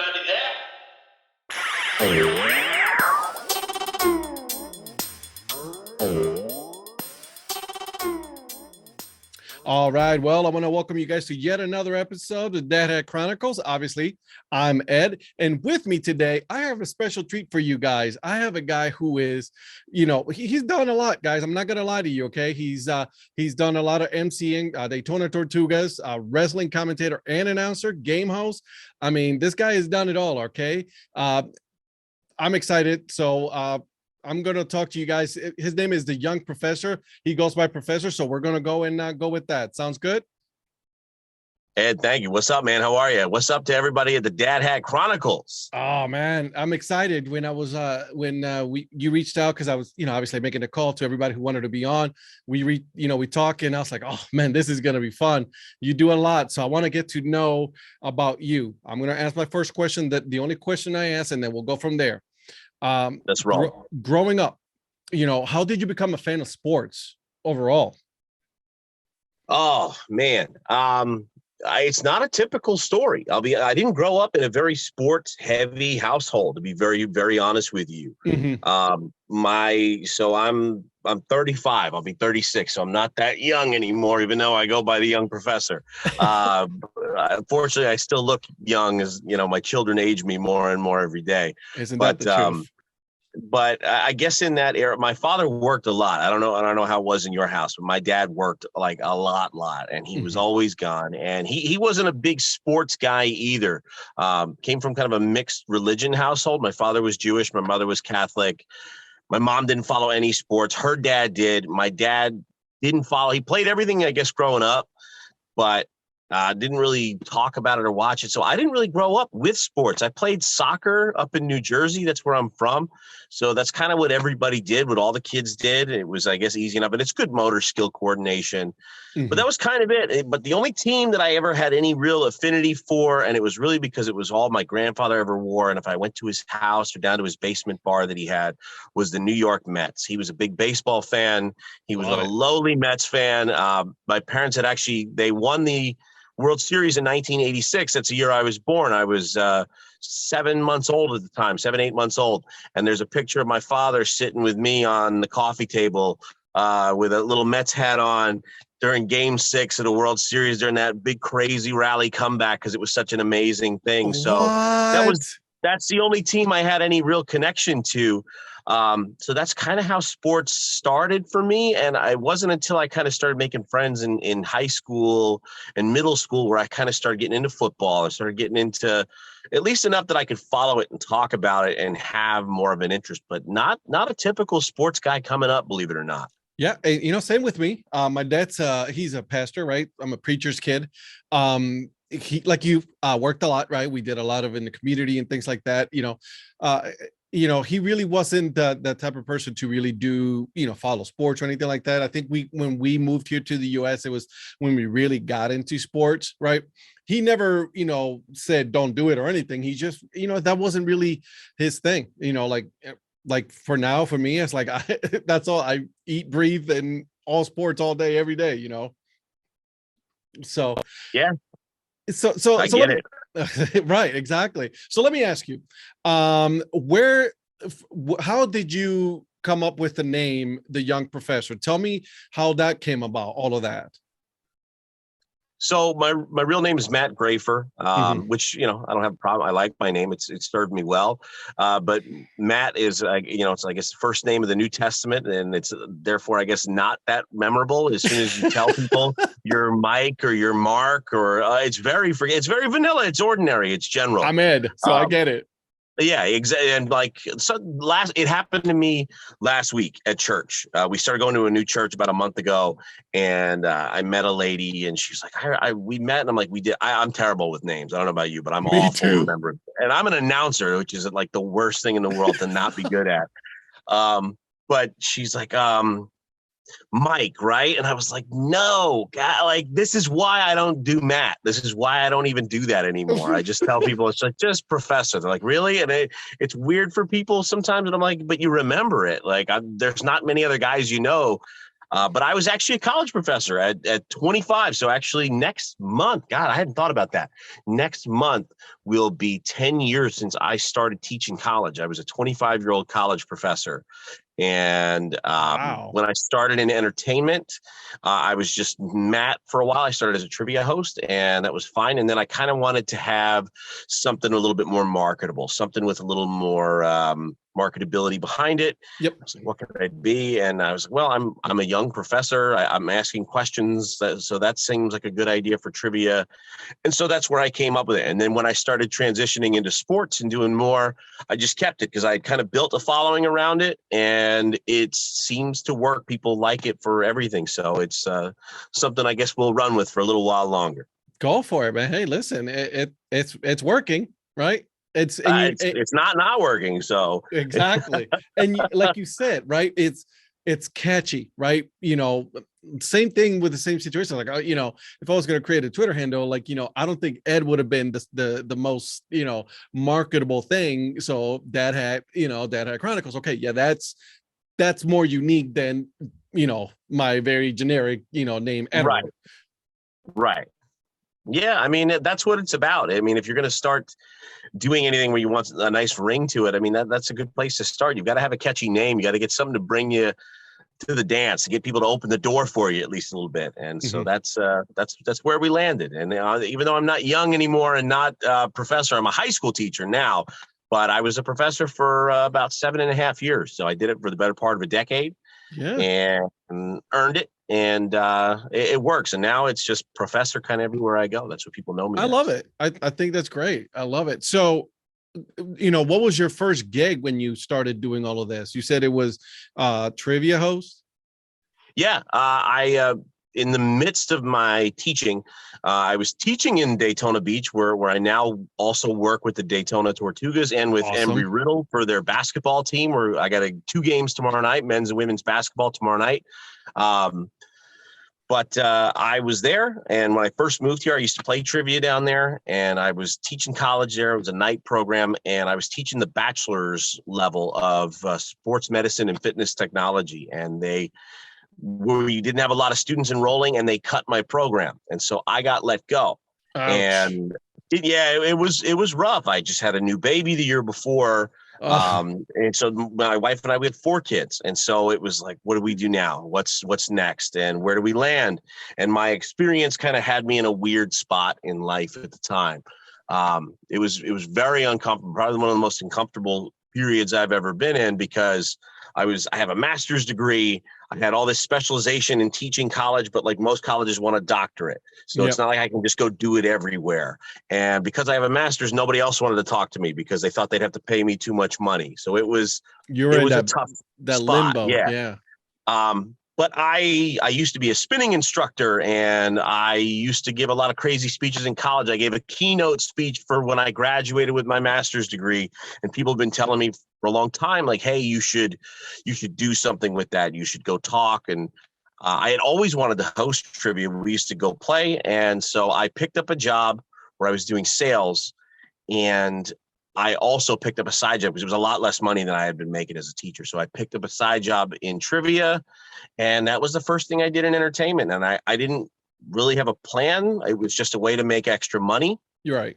Anybody there? All right. Well, I want to welcome you guys to yet another episode of Dad Hat Chronicles. Obviously, I'm Ed, and with me today, I have a special treat for you guys. I have a guy who is, he's done a lot, guys. I'm not gonna lie to you. Okay, he's done a lot of MCing, Daytona Tortugas, wrestling commentator and announcer, game host. I mean, this guy has done it all. Okay, I'm excited. So I'm going to talk to you guys. His name is the Young Professor. He goes by Professor. So we're going to go and go with that. Sounds good? Ed, thank you. What's up, man? How are you? What's up to everybody at the Dad Hat Chronicles? Oh man, I'm excited. When I was you reached out, because I was obviously making a call to everybody who wanted to be on. We talk, and I was like, oh man, this is gonna be fun. You do a lot, so I want to get to know about you. I'm gonna ask my first question, that the only question I ask, and then we'll go from there. That's wrong. Growing up, how did you become a fan of sports overall? Oh man, it's not a typical story. I didn't grow up in a very sports heavy household, to be very, very honest with you. Mm-hmm. I'm 35. I'll be 36, so I'm not that young anymore, even though I go by the Young Professor. Unfortunately, I still look young, as my children age me more and more every day. Isn't that the truth? But I guess in that era, my father worked a lot. I don't know how it was in your house, but my dad worked like a lot, and he was always gone. And he wasn't a big sports guy either. Came from kind of a mixed religion household. My father was Jewish. My mother was Catholic. My mom didn't follow any sports. Her dad did. My dad didn't follow. He played everything, I guess, growing up, but didn't really talk about it or watch it. So I didn't really grow up with sports. I played soccer up in New Jersey. That's where I'm from. So that's kind of what everybody did, what all the kids did. It was, I guess, easy enough. And it's good motor skill coordination. Mm-hmm. But that was kind of it. But the only team that I ever had any real affinity for, and it was really because it was all my grandfather ever wore, and if I went to his house or down to his basement bar that he had, was the New York Mets. He was a big baseball fan. He was a lowly Mets fan. My parents they won the World Series in 1986. That's the year I was born. I was 7 months old at the time, 8 months old. And there's a picture of my father sitting with me on the coffee table with a little Mets hat on during Game 6 of the World Series during that big crazy rally comeback, because it was such an amazing thing. So that's the only team I had any real connection to. So that's kind of how sports started for me. And it wasn't until I kind of started making friends in high school and middle school where I kind of started getting into football. I started getting into at least enough that I could follow it and talk about it and have more of an interest, but not a typical sports guy coming up, believe it or not. Yeah. Same with me. My dad's he's a pastor, right? I'm a preacher's kid. He, like you, worked a lot, right? We did a lot of in the community and things like that. He really wasn't that type of person to really do, follow sports or anything like that. I think when we moved here to the US, it was when we really got into sports, right? He never, said don't do it or anything. He just, that wasn't really his thing, like for now, for me, it's like, that's all I eat, breathe, and all sports all day, every day, So, yeah. So I get it. Right, exactly. So let me ask you, how did you come up with the name, the Young Professor? Tell me how that came about, all of that. So my real name is Matt Grafer, which, I don't have a problem. I like my name. It's served me well. But Matt is, it's, I guess, the first name of the New Testament. And it's therefore, I guess, not that memorable. As soon as you tell people you're Mike or you're Mark, or it's very vanilla. It's ordinary. It's general. I'm Ed, so I get it. Yeah, exactly. And it happened to me last week at church. We started going to a new church about a month ago, and I met a lady, and she's like, we met, and I'm like, we did. I'm terrible with names. I don't know about you, but I'm awful remembering. And I'm an announcer, which is like the worst thing in the world to not be good at. But she's like, Mike, right? And I was like, no, God, like, this is why I don't do Matt. This is why I don't even do that anymore. I just tell people it's like, just Professor. They're like, really? And it's weird for people sometimes. And I'm like, but you remember it. Like, there's not many other guys, But I was actually a college professor at 25. So actually next month, God, I hadn't thought about that. Next month will be 10 years since I started teaching college. I was a 25-year-old college professor. And Wow. when I started in entertainment, I was just Matt for a while. I started as a trivia host, and that was fine. And then I kind of wanted to have something a little bit more marketable, something with a little more marketability behind it. Yep. I was like, what could I be? And I was like, well, I'm a young professor. I'm asking questions, so that seems like a good idea for trivia. And so that's where I came up with it. And then when I started transitioning into sports and doing more, I just kept it because I kind of built a following around it, and it seems to work. People like it for everything. So it's something I guess we'll run with for a little while longer. Go for it, man. Hey, listen, it's working, right? It's and you It's not working. So exactly. And like you said, right? It's catchy, right? Same thing with the same situation. Like, if I was going to create a Twitter handle, like, I don't think Ed would have been the most, marketable thing. So Dad Hat Chronicles. Okay. Yeah. That's more unique than, my very generic, name. right, Edward. right. Yeah, I mean, that's what it's about. I mean, if you're going to start doing anything where you want a nice ring to it, I mean, that's a good place to start. You've got to have a catchy name. You got to get something to bring you to the dance, to get people to open the door for you at least a little bit. And so that's where we landed. And even though I'm not young anymore and not a professor, I'm a high school teacher now, but I was a professor for about 7.5 years. So I did it for the better part of a decade. Yeah. And earned it. And it works. And now it's just professor kind of everywhere I go. That's what people know me I as. love it. I think that's great. I love it. So, what was your first gig when you started doing all of this? You said it was trivia host. Yeah, I in the midst of my teaching, I was teaching in Daytona Beach, where I now also work with the Daytona Tortugas and with Awesome. Embry-Riddle for their basketball team. Where I got 2 games tomorrow night, men's and women's basketball tomorrow night. But I was there, and when I first moved here, I used to play trivia down there, and I was teaching college there. It was a night program, and I was teaching the bachelor's level of sports medicine and fitness technology. And we didn't have a lot of students enrolling, and they cut my program, and so I got let go. Ouch. And it was rough. I just had a new baby the year before. And so my wife and I, we had 4 kids. And so it was like, what do we do now? What's next? And where do we land? And my experience kind of had me in a weird spot in life at the time. It was very uncomfortable, probably one of the most uncomfortable periods I've ever been in, because I have a master's degree. I had all this specialization in teaching college, but like most colleges want a doctorate. So It's not like I can just go do it everywhere. And because I have a master's, nobody else wanted to talk to me because they thought they'd have to pay me too much money. So it was a tough spot. Limbo. Yeah. But I used to be a spinning instructor, and I used to give a lot of crazy speeches in college. I gave a keynote speech for when I graduated with my master's degree, and people have been telling me for a long time, like, hey, you should do something with that. You should go talk. And I had always wanted to host trivia. We used to go play. And so I picked up a job where I was doing sales, and I also picked up a side job because it was a lot less money than I had been making as a teacher. So I picked up a side job in trivia, and that was the first thing I did in entertainment. And I didn't really have a plan. It was just a way to make extra money. You're right.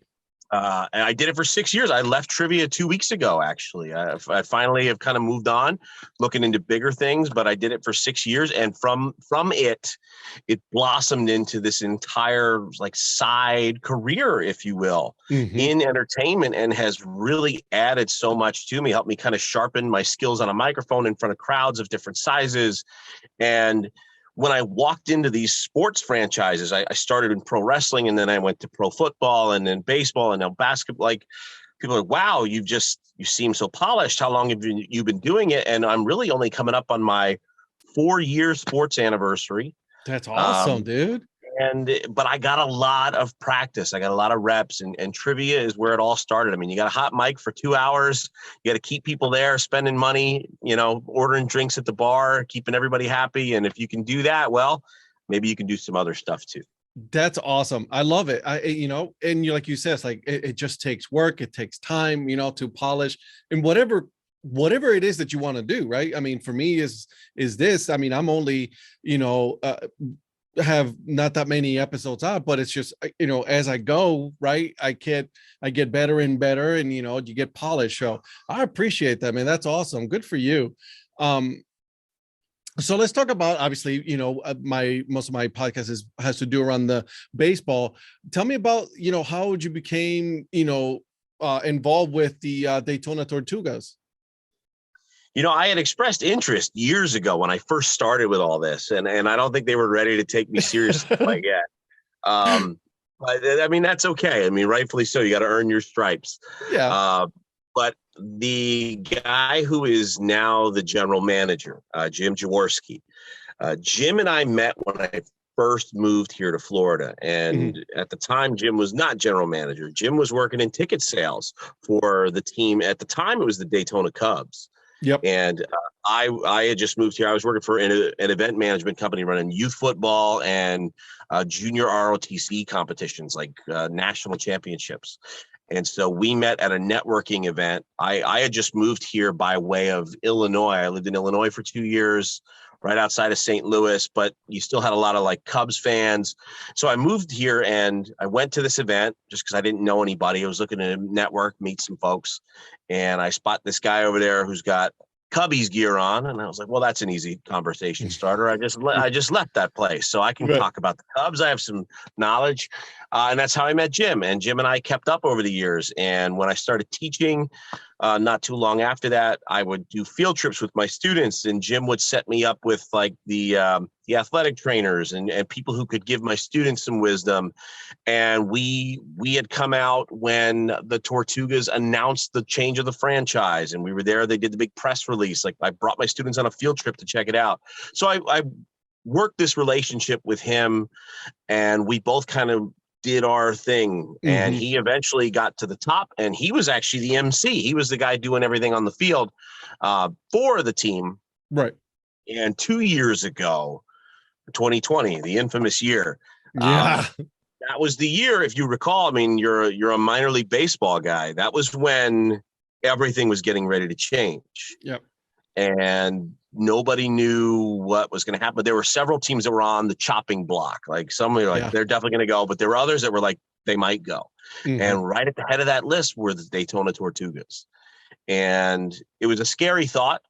And I did it for 6 years. I left trivia 2 weeks ago, actually. I finally have kind of moved on, looking into bigger things, but I did it for 6 years. And from it blossomed into this entire like side career, if you will, in entertainment, and has really added so much to me, helped me kind of sharpen my skills on a microphone in front of crowds of different sizes. And when I walked into these sports franchises, I started in pro wrestling, and then I went to pro football, and then baseball, and now basketball. Like, people are like, wow, you seem so polished. How long have you been doing it? And I'm really only coming up on my 4-year sports anniversary. That's awesome, dude. But I got a lot of practice. I got a lot of reps, and trivia is where it all started. I mean, you got a hot mic for 2 hours. You got to keep people there, spending money, ordering drinks at the bar, keeping everybody happy. And if you can do that, well, maybe you can do some other stuff too. That's awesome. I love it. And like you said, it's like, it just takes work. It takes time, to polish, and whatever whatever it is that you want to do, right? I mean, for me is this, I mean, I'm only, have not that many episodes out, but it's just, as I go, right, I get better and better, and you get polished. So I appreciate that, man. That's awesome. Good for you. um so let's talk about, obviously, my most of my podcast has to do around the baseball. Tell me about, how you became, involved with the Daytona Tortugas. I had expressed interest years ago when I first started with all this, and I don't think they were ready to take me seriously quite yet. But I mean, that's okay. I mean, rightfully so. You got to earn your stripes. Yeah. But the guy who is now the general manager, Jim Jaworski, Jim and I met when I first moved here to Florida. And at the time, Jim was not general manager. Jim was working in ticket sales for the team. At the time, it was the Daytona Cubs. Yep. And I had just moved here. I was working for an event management company running youth football and junior ROTC competitions, like national championships. And so we met at a networking event. I had just moved here by way of Illinois. I lived in Illinois for 2 years, right outside of St. Louis, but you still had a lot of like Cubs fans. So I moved here and I went to this event just because I didn't know anybody. I was looking to network, meet some folks. And I spot this guy over there who's got Cubbies gear on, and I was like, well, that's an easy conversation starter. I just left that place, so I can talk about the Cubs. I have some knowledge, and that's how I met Jim. And Jim and I kept up over the years. And when I started teaching, not too long after that, I would do field trips with my students, and Jim would set me up with like the athletic trainers and people who could give my students some wisdom. And we had come out when the Tortugas announced the change of the franchise, and we were there. They did the big press release. Like, I brought my students on a field trip to check it out. So I worked this relationship with him, and we both kind of did our thing. And he eventually got to the top, and he was actually the MC. He was the guy doing everything on the field for the team. Right. And 2 years ago, 2020, the infamous year. Yeah. That was the year, if you recall. I mean, you're a minor league baseball guy. That was when everything was getting ready to change. Yep. And nobody knew what was going to happen. There were several teams that were on the chopping block. Like, some were like, they're definitely going to go, but there were others that were like, they might go. And right at the head of that list were the Daytona Tortugas. And it was a scary thought.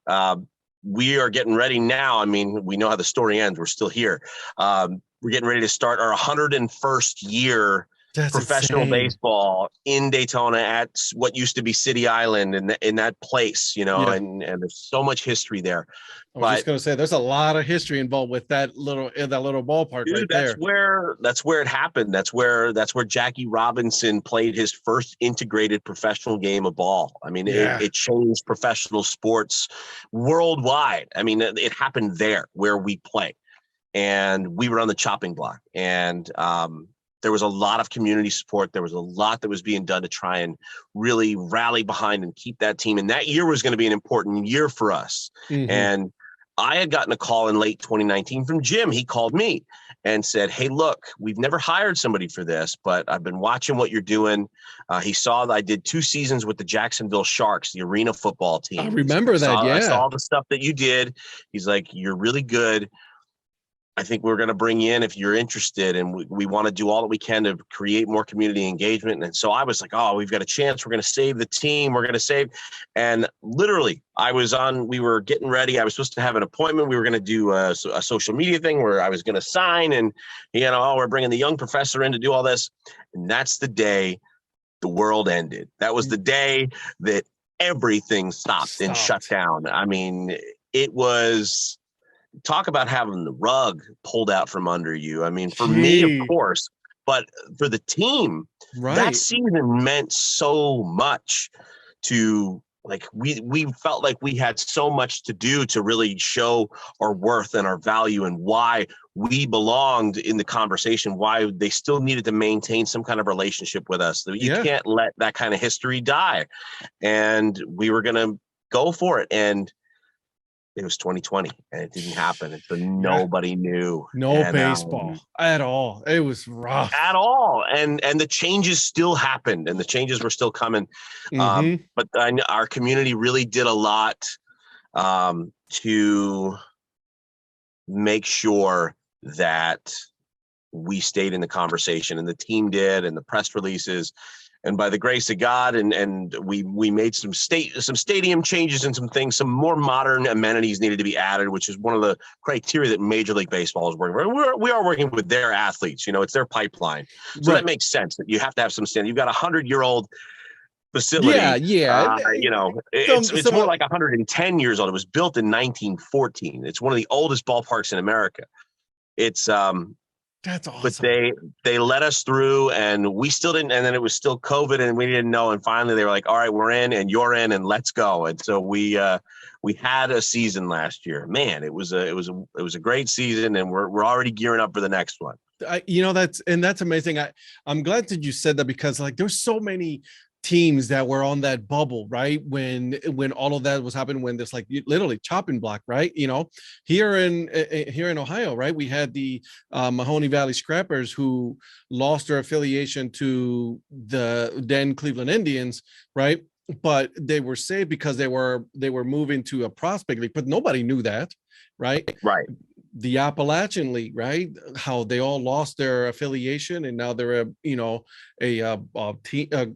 We are getting ready now. I mean, we know how the story ends. We're still here. We're getting ready to start our 101st year professional baseball in Daytona at what used to be City Island, in that place, and there's so much history there. I was just going to say, there's a lot of history involved with that little ballpark. Dude, right there. That's where it happened. That's where Jackie Robinson played his first integrated professional game of ball. I mean, it changed professional sports worldwide. I mean, it happened there where we play, and we were on the chopping block, and there was a lot of community support. There was a lot that was being done to try and really rally behind and keep that team. And that year was going to be an important year for us. And I had gotten a call in late 2019 from Jim. He called me and said, hey, look, we've never hired somebody for this, but I've been watching what you're doing. He saw that I did 2 seasons with the Jacksonville Sharks, the arena football team. I remember that. I saw the stuff that you did. He's like, you're really good. I think we're going to bring you in if you're interested, and we want to do all that we can to create more community engagement. And so I was like, oh, we've got a chance. We're going to save the team. We're going to save. And literally, we were getting ready. I was supposed to have an appointment. We were going to do a social media thing where I was going to sign, and, we're bringing the young professor in to do all this. And that's the day the world ended. That was the day that everything stopped and shut down. I mean, it was... Talk about having the rug pulled out from under you. I mean, for me, of course, but for the team, that season meant so much to, like, we felt like we had so much to do to really show our worth and our value and why we belonged in the conversation, why they still needed to maintain some kind of relationship with us. You can't let that kind of history die. And we were going to go for it. And it was 2020 and it didn't happen. And so Yeah. nobody knew. No And, baseball at all. It was rough. at all. And the changes still happened and the changes were still coming. Mm-hmm. But our community really did a lot to make sure that we stayed in the conversation, and the team did, and the press releases. And by the grace of God, and we made some stadium changes and some things, some more modern amenities needed to be added, which is one of the criteria that Major League Baseball is working with. We are working with their athletes, it's their pipeline. So Right. that makes sense that you have to have some standard. You've got 100-year-old facility. Yeah. It's more like 110 years old. It was built in 1914. It's one of the oldest ballparks in America. It's That's awesome. But they let us through, and we still didn't. And then it was still COVID, and we didn't know. And finally, they were like, "All right, we're in, and you're in, and let's go." And so we had a season last year. Man, it was a great season, and we're already gearing up for the next one. That's amazing. I'm glad that you said that, because like there's so many teams that were on that bubble, right? When all of that was happening, when there's like literally chopping block, right? Here in Ohio, right? We had the Mahoney Valley Scrappers, who lost their affiliation to the then Cleveland Indians, right? But they were saved because they were moving to a prospect league, but nobody knew that, right? Right. The Appalachian League, right? How they all lost their affiliation, and now they're a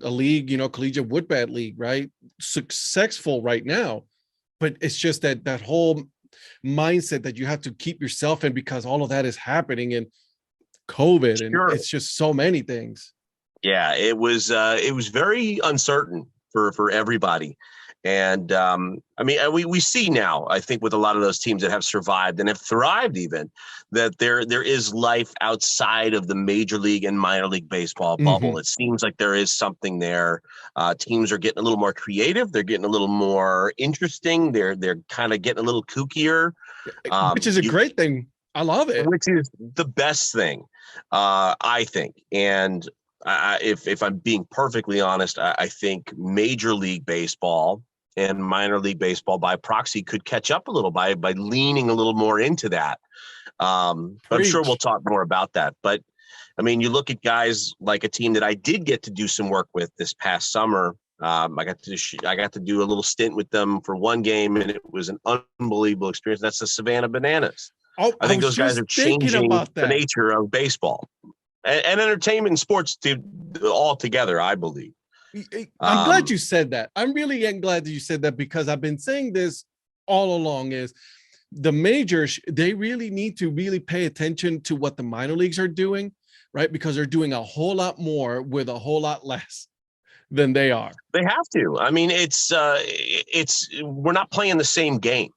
league, collegiate woodbat league, right? Successful right now, but it's just that whole mindset that you have to keep yourself in, because all of that is happening in COVID, and it's just so many things. Yeah, it was very uncertain for everybody. And we see now, I think, with a lot of those teams that have survived and have thrived, even, that there is life outside of the Major League and minor league baseball bubble. It seems like there is something there. Teams are getting a little more creative. They're getting a little more interesting. They're kind of getting a little kookier, which is a great thing. I love it. Which is the best thing, I think. And if I'm being perfectly honest, I think Major League Baseball and minor league baseball by proxy could catch up a little by leaning a little more into that. I'm sure we'll talk more about that. But I mean, you look at guys like a team that I did get to do some work with this past summer. I got to do a little stint with them for one game, and it was an unbelievable experience. That's the Savannah Bananas. I think those guys are changing the nature of baseball and entertainment and sports all together, I believe. I'm glad you said that. I'm really glad that you said that, because I've been saying this all along, is the majors, they really need to really pay attention to what the minor leagues are doing, right? Because they're doing a whole lot more with a whole lot less than they are. They have to. I mean, we're not playing the same game.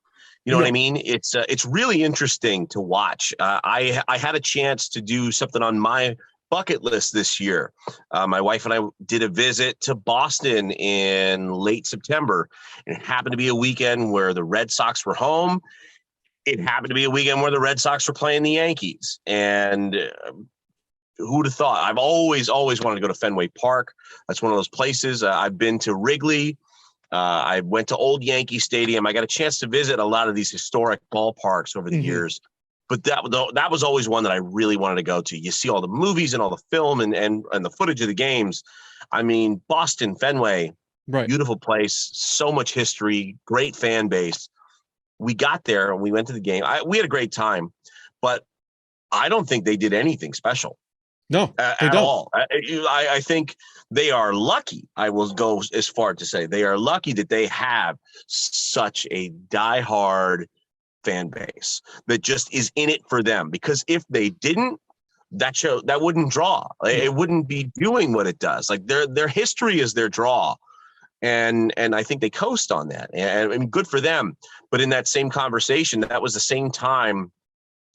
You know what I mean? It's really interesting to watch. I had a chance to do something on my bucket list this year. My wife and I did a visit to Boston in late September, and it happened to be a weekend where the Red Sox were home. It happened to be a weekend where the Red Sox were playing the Yankees. And who would have thought? I've always wanted to go to Fenway Park. That's one of those places. I've been to Wrigley. I went to Old Yankee Stadium. I got a chance to visit a lot of these historic ballparks over the years. But that was always one that I really wanted to go to. You see all the movies and all the film and the footage of the games. I mean, Boston, Fenway, right. Beautiful place, so much history, great fan base. We got there and we went to the game. We had a great time, but I don't think they did anything special. No, at all. I think they are lucky. I will go as far to say they are lucky that they have such a diehard fan base that just is in it for them. Because if they didn't, that wouldn't draw. It wouldn't be doing what it does. Like their history is their draw. And I think they coast on that. And I mean, good for them. But in that same conversation, that was the same time.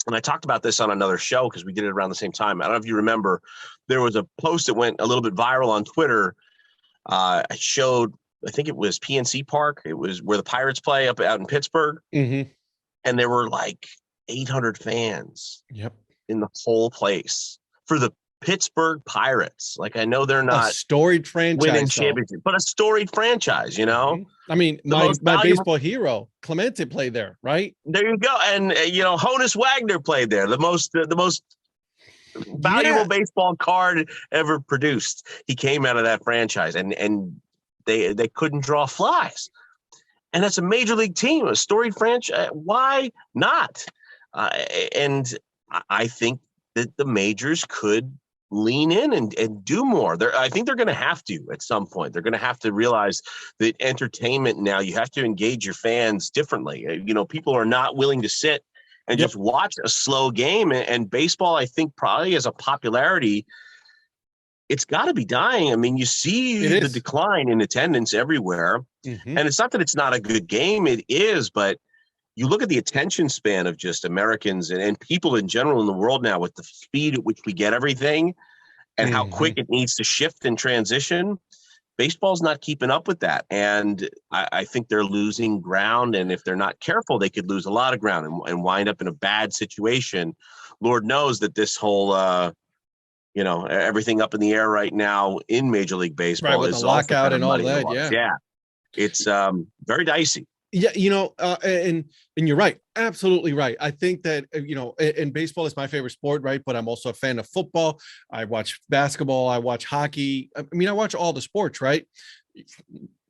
And I talked about this on another show because we did it around the same time. I don't know if you remember, there was a post that went a little bit viral on Twitter. I showed, I think it was PNC Park. It was where the Pirates play out in Pittsburgh. And there were like 800 fans in the whole place for the Pittsburgh Pirates. Like, I know they're A not storied winning franchise, though. championship, but a storied franchise, you know? Mhm. I mean, The my most valuable, baseball hero, Clemente, played there, right? there you go. And, you know, Honus Wagner played there, the most valuable Yeah, baseball card ever produced. He came out of that franchise, and they couldn't draw flies. And that's a major league team, a storied franchise. Why not? And I think that the majors could lean in and do more. I think they're going to have to at some point. They're going to have to realize that entertainment now, you have to engage your fans differently. You know, people are not willing to sit and Yep. just watch a slow game. And baseball, I think, probably as a popularity, it's got to be dying. I mean, you see the decline in attendance everywhere. Mhm. And it's not that it's not a good game. It is, but you look at the attention span of just Americans and people in general in the world now, with the speed at which we get everything and how quick it needs to shift and transition. Baseball's not keeping up with that. And I think they're losing ground. And if they're not careful, they could lose a lot of ground and wind up in a bad situation. Lord knows that this whole, you know, everything up in the air right now in Major League Baseball, Right, with is the also lockout kind of and all muddying the that, waters. yeah. Yeah. It's very dicey. Yeah, you know, and you're right, absolutely right. I think that you know, and baseball is my favorite sport, right? But I'm also a fan of football. I watch basketball. I watch hockey. I mean, I watch all the sports, right?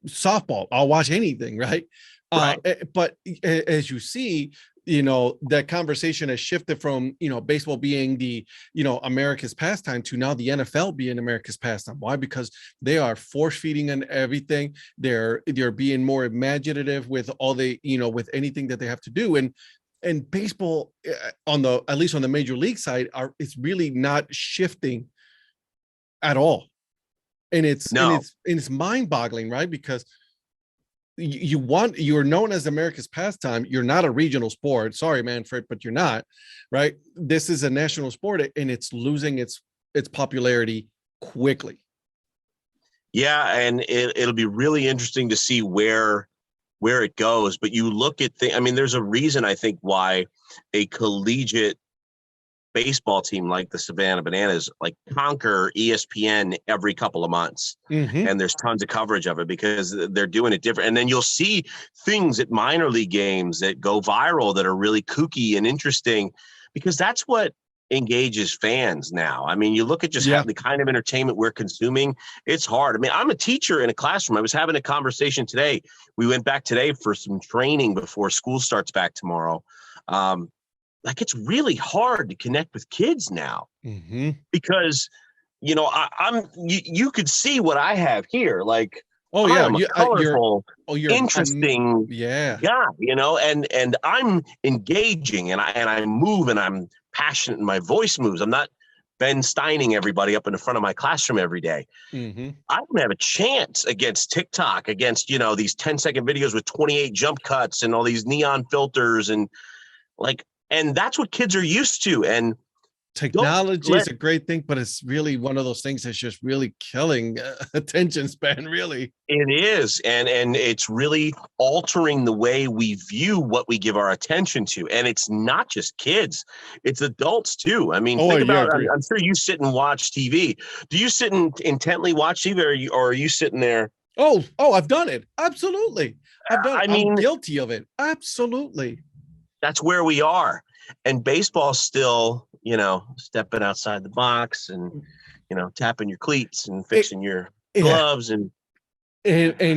Softball, I'll watch anything, right? Right. But as you see, you know, that conversation has shifted from, you know, baseball being the, you know, America's pastime to now the NFL being America's pastime. Why? Because they are force feeding and everything. They're being more imaginative with all the, you know, with anything that they have to do. And baseball on the, at least on the major league side, it's really not shifting at all. And No. it's mind-boggling, right? Because you're known as America's pastime. You're not a regional sport. Sorry, Manfred, but you're not, right? This is a national sport, and it's losing its popularity quickly. Yeah, and it'll be really interesting to see where it goes. But you look at I mean, there's a reason, I think, why a collegiate baseball team like the Savannah Bananas like conquer ESPN every couple of months. And there's tons of coverage of it because they're doing it different. And then you'll see things at minor league games that go viral that are really kooky and interesting, because that's what engages fans now. I mean, you look at just the kind of entertainment we're consuming. It's hard. I mean, I'm a teacher in a classroom. I was having a conversation today. We went back today for some training before school starts back tomorrow. Like, it's really hard to connect with kids now because, you know, you could see what I have here. Like, I'm a colorful, interesting guy, you know, and I'm engaging and I move and I'm passionate and my voice moves. I'm not Ben Steining everybody up in the front of my classroom every day. I don't have a chance against TikTok, against, you know, these 10-second videos with 28 jump cuts and all these neon filters and like, and that's what kids are used to. And technology is a great thing, but it's really one of those things that's just really killing attention span, really. It is. And it's really altering the way we view what we give our attention to. And it's not just kids, it's adults too. I mean, think about it. I'm sure you sit and watch TV. Do you sit and intently watch TV, or are you sitting there? Oh, I've done it. Absolutely. I'm guilty of it. Absolutely. That's where we are. And baseball's still, you know, stepping outside the box and, you know, tapping your cleats and fixing your gloves and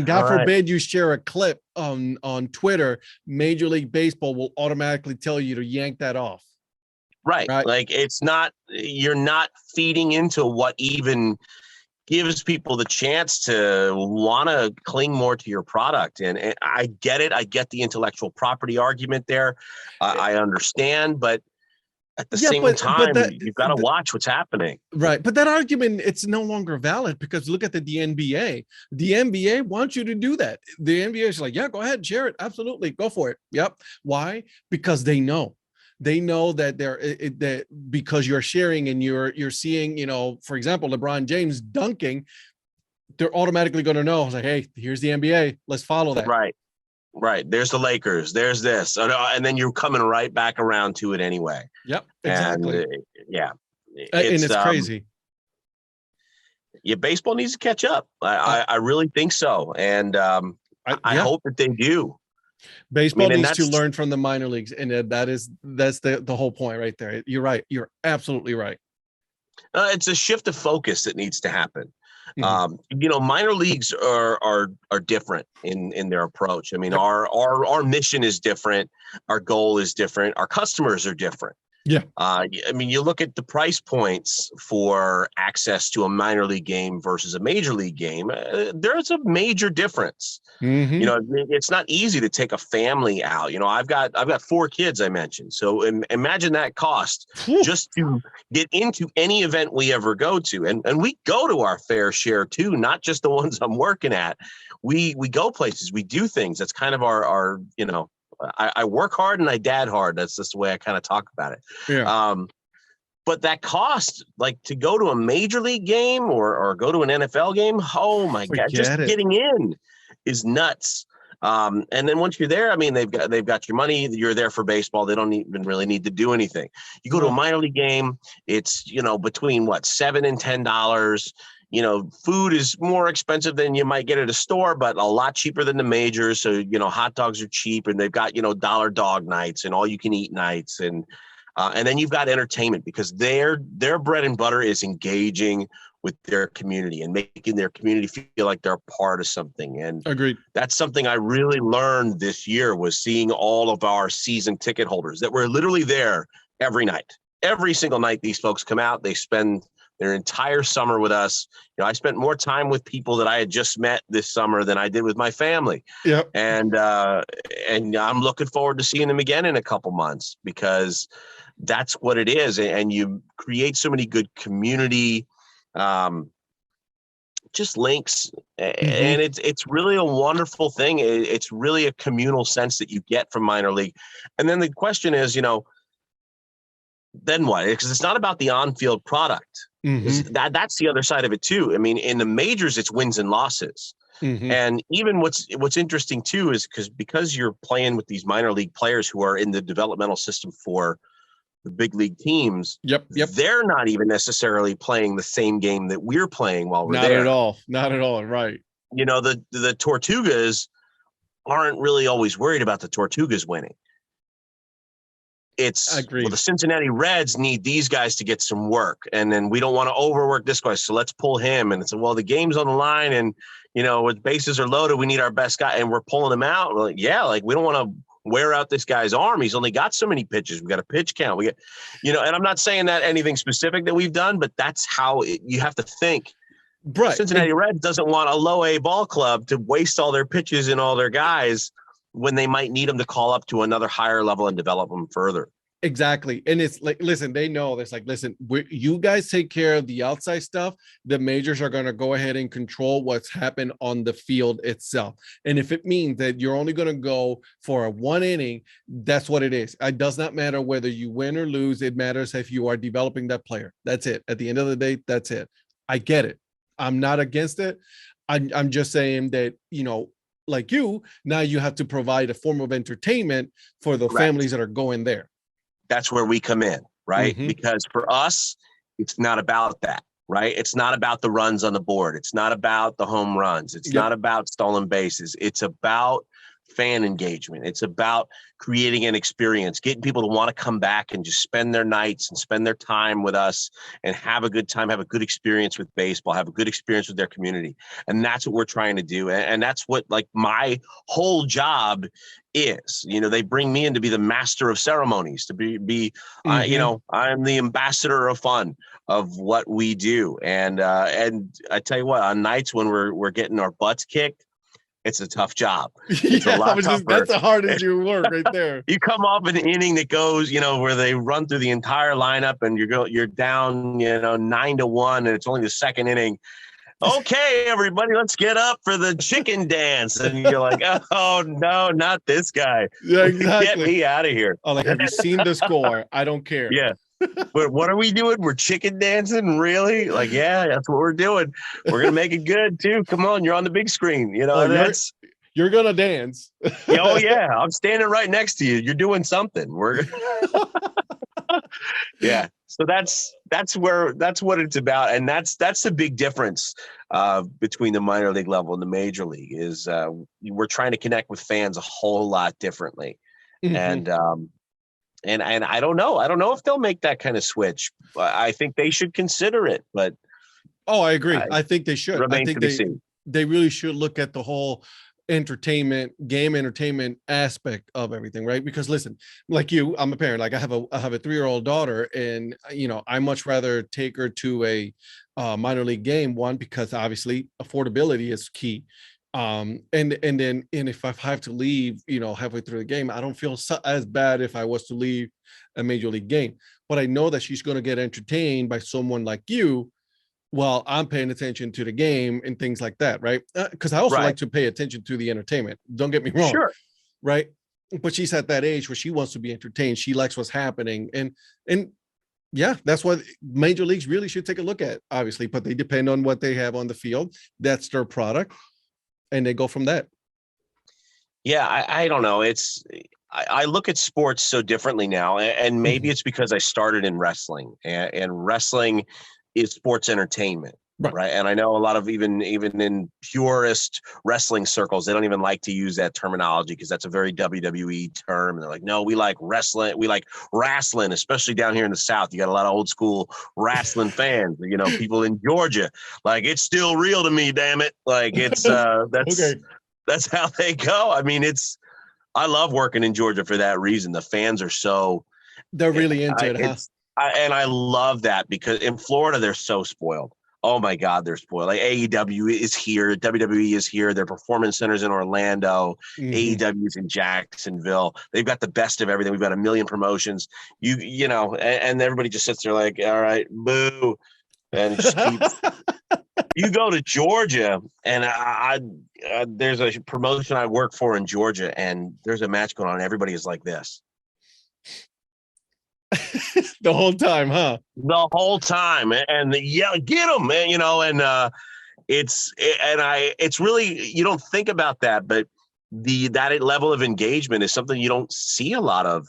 God forbid you share a clip on Twitter, Major League Baseball will automatically tell you to yank that off. Right. Like, it's not, you're not feeding into what even gives people the chance to want to cling more to your product. And I get it. I get the intellectual property argument there. I understand, but at the same time, you've got to watch what's happening. Right. But that argument, it's no longer valid, because look at the NBA. The NBA wants you to do that. The NBA is like, yeah, go ahead, share it. Absolutely. Go for it. Yep. Why? Because they know that because you're sharing and you're seeing, you know, for example, LeBron James dunking, they're automatically going to know, like, hey, here's the NBA. Let's follow that. Right. There's the Lakers. There's this. And then you're coming right back around to it anyway. Yep. Exactly. And, yeah. And it's crazy. Yeah, baseball needs to catch up. I really think so, and I Yeah, hope that they do. baseball And needs to that's learn from the minor leagues, and that's the whole point right there. You're right. You're absolutely right. it's a shift of focus that needs to happen. Mhm. Minor leagues are different in their approach. I mean, Yep. our mission is different, our goal is different, our customers are different. Yeah. I mean, you look at the price points for access to a minor league game versus a major league game. There's a major difference. Hmm. It's not easy to take a family out. I've got 4 kids I mentioned. So imagine that cost just to get into any event we ever go to. And we go to our fair share too, not just the ones I'm working at. We go places, we do things. That's kind of our I work hard and I dad hard. That's just the way I kind of talk about it. Yeah. But that cost, like to go to a major league game or go to an NFL game, oh my God, just Forget it. getting in is nuts. And then once you're there, I mean, they've got your money. You're there for baseball. They don't even really need to do anything. You go to a No. minor league game, it's between what, $7 and $10. Food is more expensive than you might get at a store, but a lot cheaper than the majors. So hot dogs are cheap, and they've got dollar dog nights and all you can eat nights, and then you've got entertainment, because their bread and butter is engaging with their community and making their community feel like they're a part of something. And Agreed. that's something I really learned this year, was seeing all of our season ticket holders that were literally there every night. Every single night, these folks come out, they spend their entire summer with us. I spent more time with people that I had just met this summer than I did with my family. Yep. And I'm looking forward to seeing them again in a couple months, because that's what it is. And you create so many good community just links, Hmm. and it's really a wonderful thing. It's really a communal sense that you get from minor league. And then the question is, then what? Because it's not about the on-field product. Hmm. That's the other side of it too. I mean, in the majors, it's wins and losses. Hmm. And even what's interesting too is because you're playing with these minor league players who are in the developmental system for the big league teams, Yep. Yep. they're not even necessarily playing the same game that we're playing while we're Not at there. all. Not at all. Right. The Tortugas aren't really always worried about the Tortugas winning. It's, well, Agreed. the Cincinnati Reds need these guys to get some work, and then we don't want to overwork this guy, so let's pull him. And it's, well, the game's on the line, and with bases are loaded, we need our best guy, and we're pulling him out. We're like, yeah, like we don't want to wear out this guy's arm. He's only got so many pitches. We got a pitch count. We get, and I'm not saying that anything specific that we've done, but that's how you have to think. Right. Cincinnati Reds doesn't want a low A ball club to waste all their pitches and all their guys when they might need them to call up to another higher level and develop them further. Exactly. And it's like, listen, they know this, like, listen, you guys take care of the outside stuff. The majors are going to go ahead and control what's happened on the field itself. And if it means that you're only going to go for a 1 inning, that's what it is. It does not matter whether you win or lose. It matters if you are developing that player. That's it. At the end of the day, that's it. I get it. I'm not against it. I'm just saying that, like now you have to provide a form of entertainment for the Correct. families that are going there. That's where we come in, right? Mhm. Because for us, it's not about that, right? It's not about the runs on the board. It's not about the home runs. It's Yep. not about stolen bases. It's about fan engagement. It's about creating an experience, getting people to want to come back and just spend their nights and spend their time with us and have a good time, have a good experience with baseball, have a good experience with their community. And that's what we're trying to do. And that's what, like, my whole job is. They bring me in to be the master of ceremonies, to be Mhm. I'm the ambassador of fun of what we do. And I tell you what, on nights when we're getting our butts kicked, it's a tough job. It's a lot tougher. That's the hardest you work right there. You come off an inning that goes, where they run through the entire lineup, and you're down, 9-1, and it's only the second inning. Okay, everybody, let's get up for the chicken dance. And you're like, oh no, not this guy. Yeah, exactly. Get me out of here. Oh, like, have you seen the score? I don't care. Yeah. But what are we doing? We're chicken dancing? Really? Like, yeah, that's what we're doing. We're going to make it good too. Come on, you're on the big screen. That's, you're going to dance. oh yeah. I'm standing right next to you. You're doing something. Yeah. So that's what it's about, and that's the big difference between the minor league level and the major league is we're trying to connect with fans a whole lot differently, Mhm. and I don't know if they'll make that kind of switch. I think they should consider it, but Oh, I agree. it I think they should. I remains think to be seen. they really should look at the whole game entertainment aspect of everything, right? Because listen, like you, I'm a parent. Like I have a 3-year-old daughter, and I much rather take her to a minor league game. One, because obviously affordability is key. And if I have to leave, halfway through the game, I don't feel as bad if I was to leave a major league game. But I know that she's going to get entertained by someone like you while I'm paying attention to the game and things like that, right? Because I also Right. like to pay attention to the entertainment. Don't get me wrong, Sure. right? But she's at that age where she wants to be entertained. She likes what's happening, and yeah, that's what major leagues really should take a look at. Obviously, but they depend on what they have on the field. That's their product, and they go from that. Yeah, I don't know. I look at sports so differently now, and maybe Mhm. it's because I started in wrestling, and wrestling is sports entertainment, Right. right? And I know a lot of even in purist wrestling circles, they don't even like to use that terminology because that's a very WWE term. And they're like, no, we like wrestling, especially down here in the South. You got a lot of old school wrestling fans, people in Georgia. Like, it's still real to me, damn it. Like, it's Okay. that's how they go. I mean, I love working in Georgia for that reason. The fans are so They're really into I it, huh? it's and I love that because in Florida they're so spoiled. Oh my God, they're spoiled. Like AEW is here, WWE is here, their performance centers in Orlando, Mhm. AEW is in Jacksonville. They've got the best of everything. We've got a million promotions. And everybody just sits there like, all right, boo, and just keeps. You go to Georgia, and there's a promotion I work for in Georgia, and there's a match going on. And everybody is like this The whole time, huh? the whole time, and yeah, get them, man. It's really, you don't think about that, but that level of engagement is something you don't see a lot of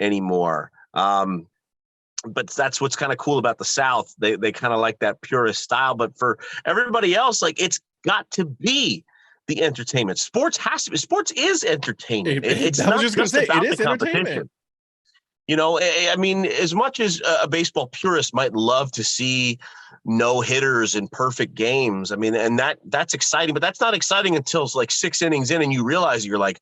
anymore. But that's what's kind of cool about the South. They kind of like that purist style, but for everybody else, like, it's got to be the entertainment. Sports is entertainment. It's I was not just gonna just say it about the is entertainment. competition. I mean, as much as a baseball purist might love to see no hitters and perfect games, I mean, and that's exciting, but that's not exciting until it's like 6 innings in and you realize you're like,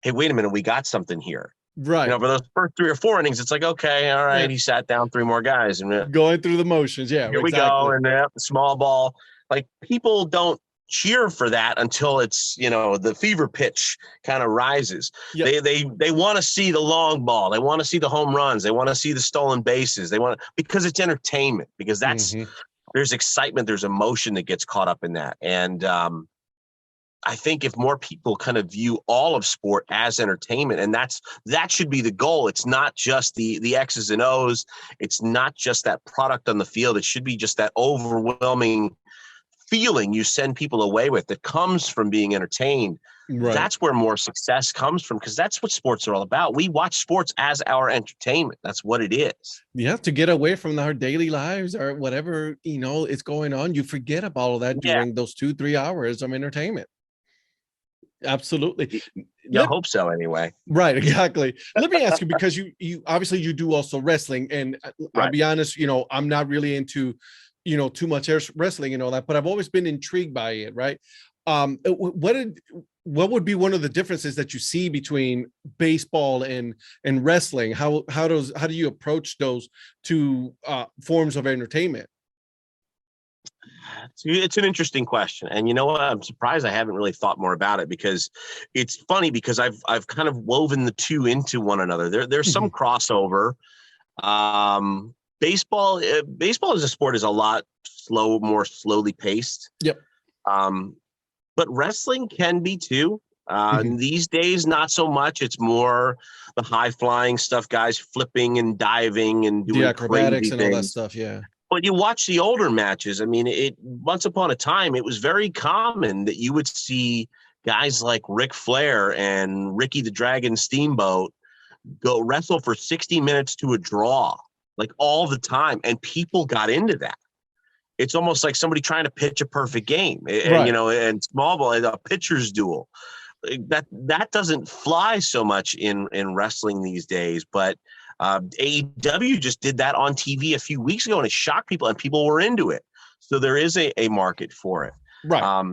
hey, wait a minute, we got something here. Right. For those first 3 or 4 innings, it's like, okay, all right, Yeah. he sat down 3 more guys, and Going through the motions. Yeah, here we go, exactly. and the small ball. Like, people don't cheer for that until it's the fever pitch kind of rises. Yep. They want to see the long ball, they want to see the home runs, they want to see the stolen bases, because it's entertainment, because Mhm. there's excitement, there's emotion that gets caught up in that. And I think if more people kind of view all of sport as entertainment, and that should be the goal. It's not just the X's and O's. It's not just that product on the field. It should be just that overwhelming feeling you send people away with that comes from being entertained. Right. That's where more success comes from, because that's what sports are all about. We watch sports as our entertainment. That's what it is. Yeah, to get away from our daily lives or whatever, is going on. You forget about all that Yeah, during those 2-3 hours of entertainment. Absolutely. you hope so anyway. Right, exactly. Let me ask you, because you obviously you do also wrestling, and I'll Right. be honest, I'm not really into, too much wrestling and all that, but I've always been intrigued by it, right? What would be one of the differences that you see between baseball and wrestling? How do you approach those two forms of entertainment? It's an interesting question, and you know what? I'm surprised I haven't really thought more about it, because it's funny, because I've kind of woven the two into one another. There's some Mhm. crossover. Baseball as a sport is a lot more slowly paced. Yep. Um, but wrestling can be too. Mhm. These days, not so much. It's more the high flying stuff, guys flipping and diving and The doing acrobatics crazy and all that things. stuff. Yeah. But you watch the older matches. I mean, once upon a time, it was very common that you would see guys like Ric Flair and Ricky the Dragon Steamboat go wrestle for 60 minutes to a draw. like all the time, and people got into that. It's almost like somebody trying to pitch a perfect game, and Right. and small ball, a pitcher's duel. That doesn't fly so much in wrestling these days, but AEW just did that on TV a few weeks ago, and it shocked people, and people were into it. So there is a market for it. Right.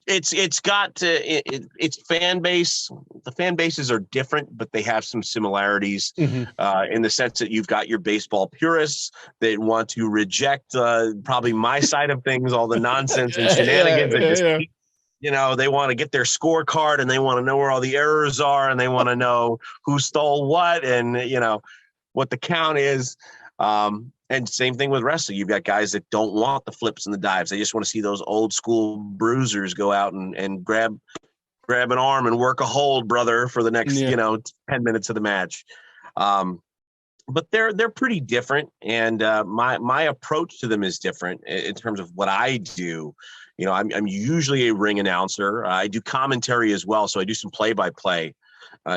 It's got its fan base. The fan bases are different, but they have some similarities Mhm. in the sense that you've got your baseball purists that want to reject probably my side of things, all the nonsense and shenanigans that just keep, they want to get their scorecard, and they want to know where all the errors are, and they want to know who stole what, and what the count is. And same thing with wrestling. You've got guys that don't want the flips and the dives. They just want to see those old school bruisers go out and grab an arm and work a hold, brother, for the next 10 minutes of the match. But they're pretty different, and my approach to them is different in terms of what I do. I'm usually a ring announcer. I do commentary as well, so I do some play-by-play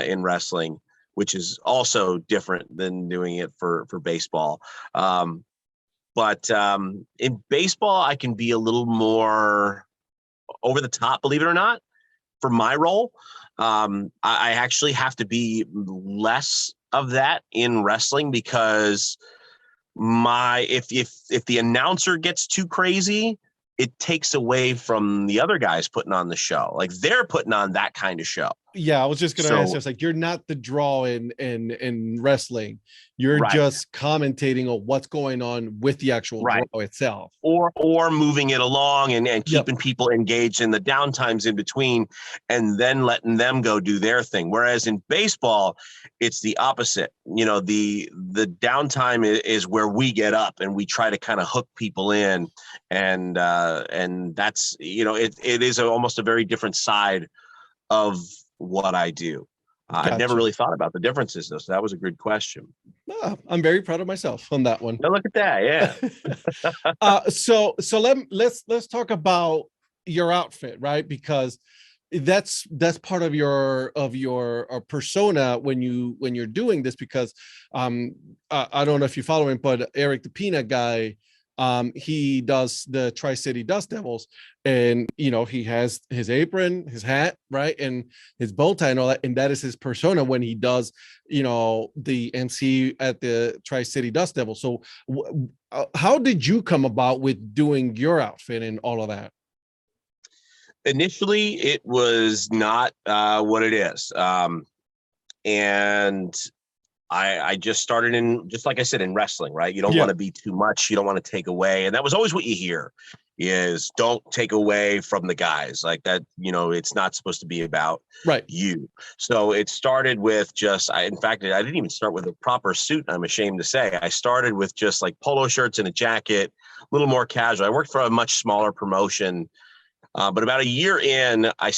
in wrestling, which is also different than doing it for baseball. But in baseball, I can be a little more over the top, believe it or not, for my role. I actually have to be less of that in wrestling, because if the announcer gets too crazy, it takes away from the other guys putting on the show. Like, they're putting on that kind of show. Yeah, I was just gonna ask. It's like, you're not the draw in wrestling. You're Right. just commentating on what's going on with the actual Right. draw itself, or moving it along and keeping people engaged in the downtimes in between, and then letting them go do their thing. Whereas in baseball, it's the opposite. The downtime is where we get up and we try to kind of hook people in, and that's it is almost a very different side of what I do. I've never Gotcha. really thought about the differences, though, so that was a good question. Oh, I'm very proud of myself on that one. Now look at that. Yeah. So let's talk about your outfit, right? Because that's part of your persona when you're doing this. Because I don't know if you follow him, but Eric the Peanut Guy, he does the Tri-City Dust Devils, and he has his apron, his hat, right, and his bow tie and all that, and that is his persona when he does the MC at the Tri-City Dust Devils. So how did you come about with doing your outfit and all of that? Initially, it was not what it is, and I just started in, just like I said, in wrestling, right? You don't want to be too much. You don't want to take away. And that was always what you hear, is don't take away from the guys like that. It's not supposed to be about you. So it started with in fact, I didn't even start with a proper suit. I'm ashamed to say. I started with just like polo shirts and a jacket, a little more casual. I worked for a much smaller promotion. But about a year in, I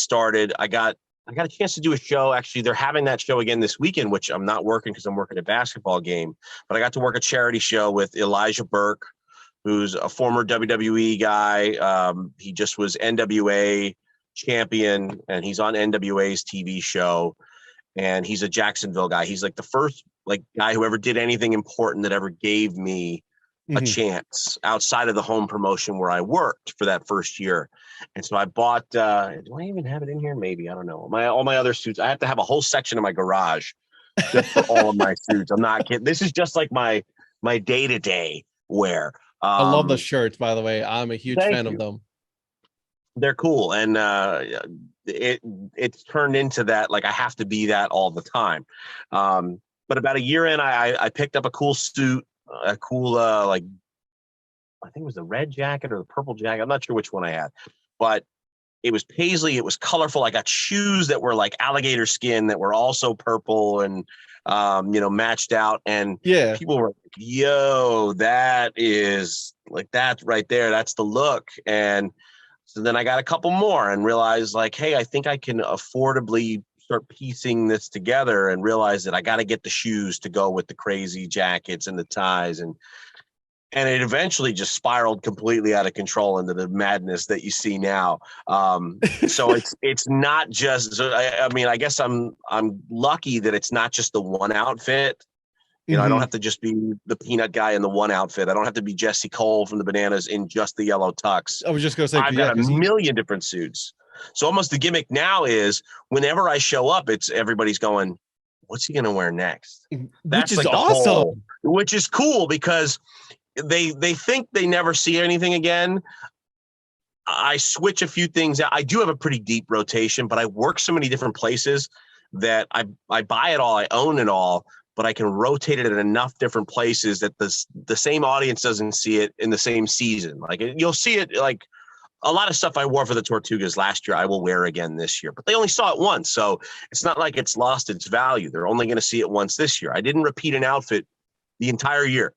got a chance to do a show. Actually, they're having that show again this weekend, which I'm not working because I'm working a basketball game. But I got to work a charity show with Elijah Burke, who's a former WWE guy. He just was NWA champion, and he's on NWA's TV show. And he's a Jacksonville guy. He's like the first guy who ever did anything important that ever gave me a chance outside of the home promotion where I worked for that first year. And so I bought, do I even have it in here? Maybe, I don't know. All my other suits. I have to have a whole section in my garage just for all of my suits. I'm not kidding. This is just like my day-to-day wear. I love the shirts, by the way. I'm a huge fan of them. They're cool. And it's turned into that, like I have to be that all the time. But about a year in, I picked up a cool suit, a cool I think it was the red jacket or the purple jacket. I'm not sure which one I had, but it was paisley. It was colorful. I got shoes that were like alligator skin that were also purple and matched out. And people were like, yo, that is like, that right there. That's the look. And so then I got a couple more and realized like, hey, I think I can affordably start piecing this together, and realize that I got to get the shoes to go with the crazy jackets and the ties. And it eventually just spiraled completely out of control into the madness that you see now. So it's not just, I mean, I guess I'm lucky that it's not just the one outfit You know, I don't Mhm. have to just be the peanut guy in the one outfit. I don't have to be Jesse Cole from the Bananas in just the yellow tux. I was just gonna say, I've yeah, got a because million different suits. So almost the gimmick now is whenever I show up, it's everybody's going, what's he going to wear next? which That's is like the whole, awesome. which is cool because they think they never see anything again. I switch a few things out. I do have a pretty deep rotation, but I work so many different places that I buy it all, I own it all, but I can rotate it in enough different places that the same audience doesn't see it in the same season. Like you'll see it like a lot of stuff I wore for the Tortugas last year, I will wear again this year, but they only saw it once. So it's not like it's lost its value. They're only going to see it once this year. I didn't repeat an outfit the entire year,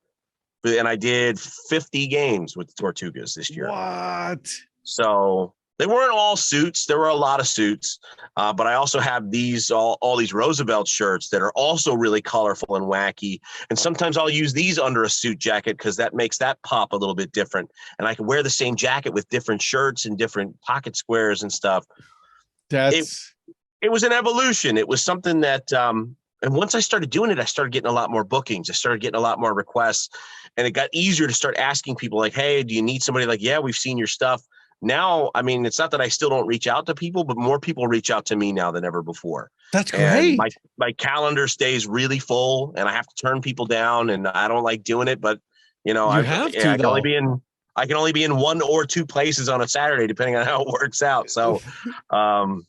and I did 50 games with the Tortugas this year. What? So they weren't all suits. There were a lot of suits, but I also have these all these Roosevelt shirts that are also really colorful and wacky. And sometimes I'll use these under a suit jacket because that makes that pop a little bit different. And I can wear the same jacket with different shirts and different pocket squares and stuff. It That's it was an evolution. It was something that and once I started doing it, I started getting a lot more bookings. I started getting a lot more requests, and it got easier to start asking people like, "Hey, do you need somebody?" Like, "Yeah, we've seen your stuff." Now, I mean, it's not that I still don't reach out to people, but more people reach out to me now than ever before. that's And great. my calendar stays really full, and I have to turn people down, and I don't like doing it. But you know, You have to I can only though. be in one or two places on a Saturday, depending on how it works out. So, um,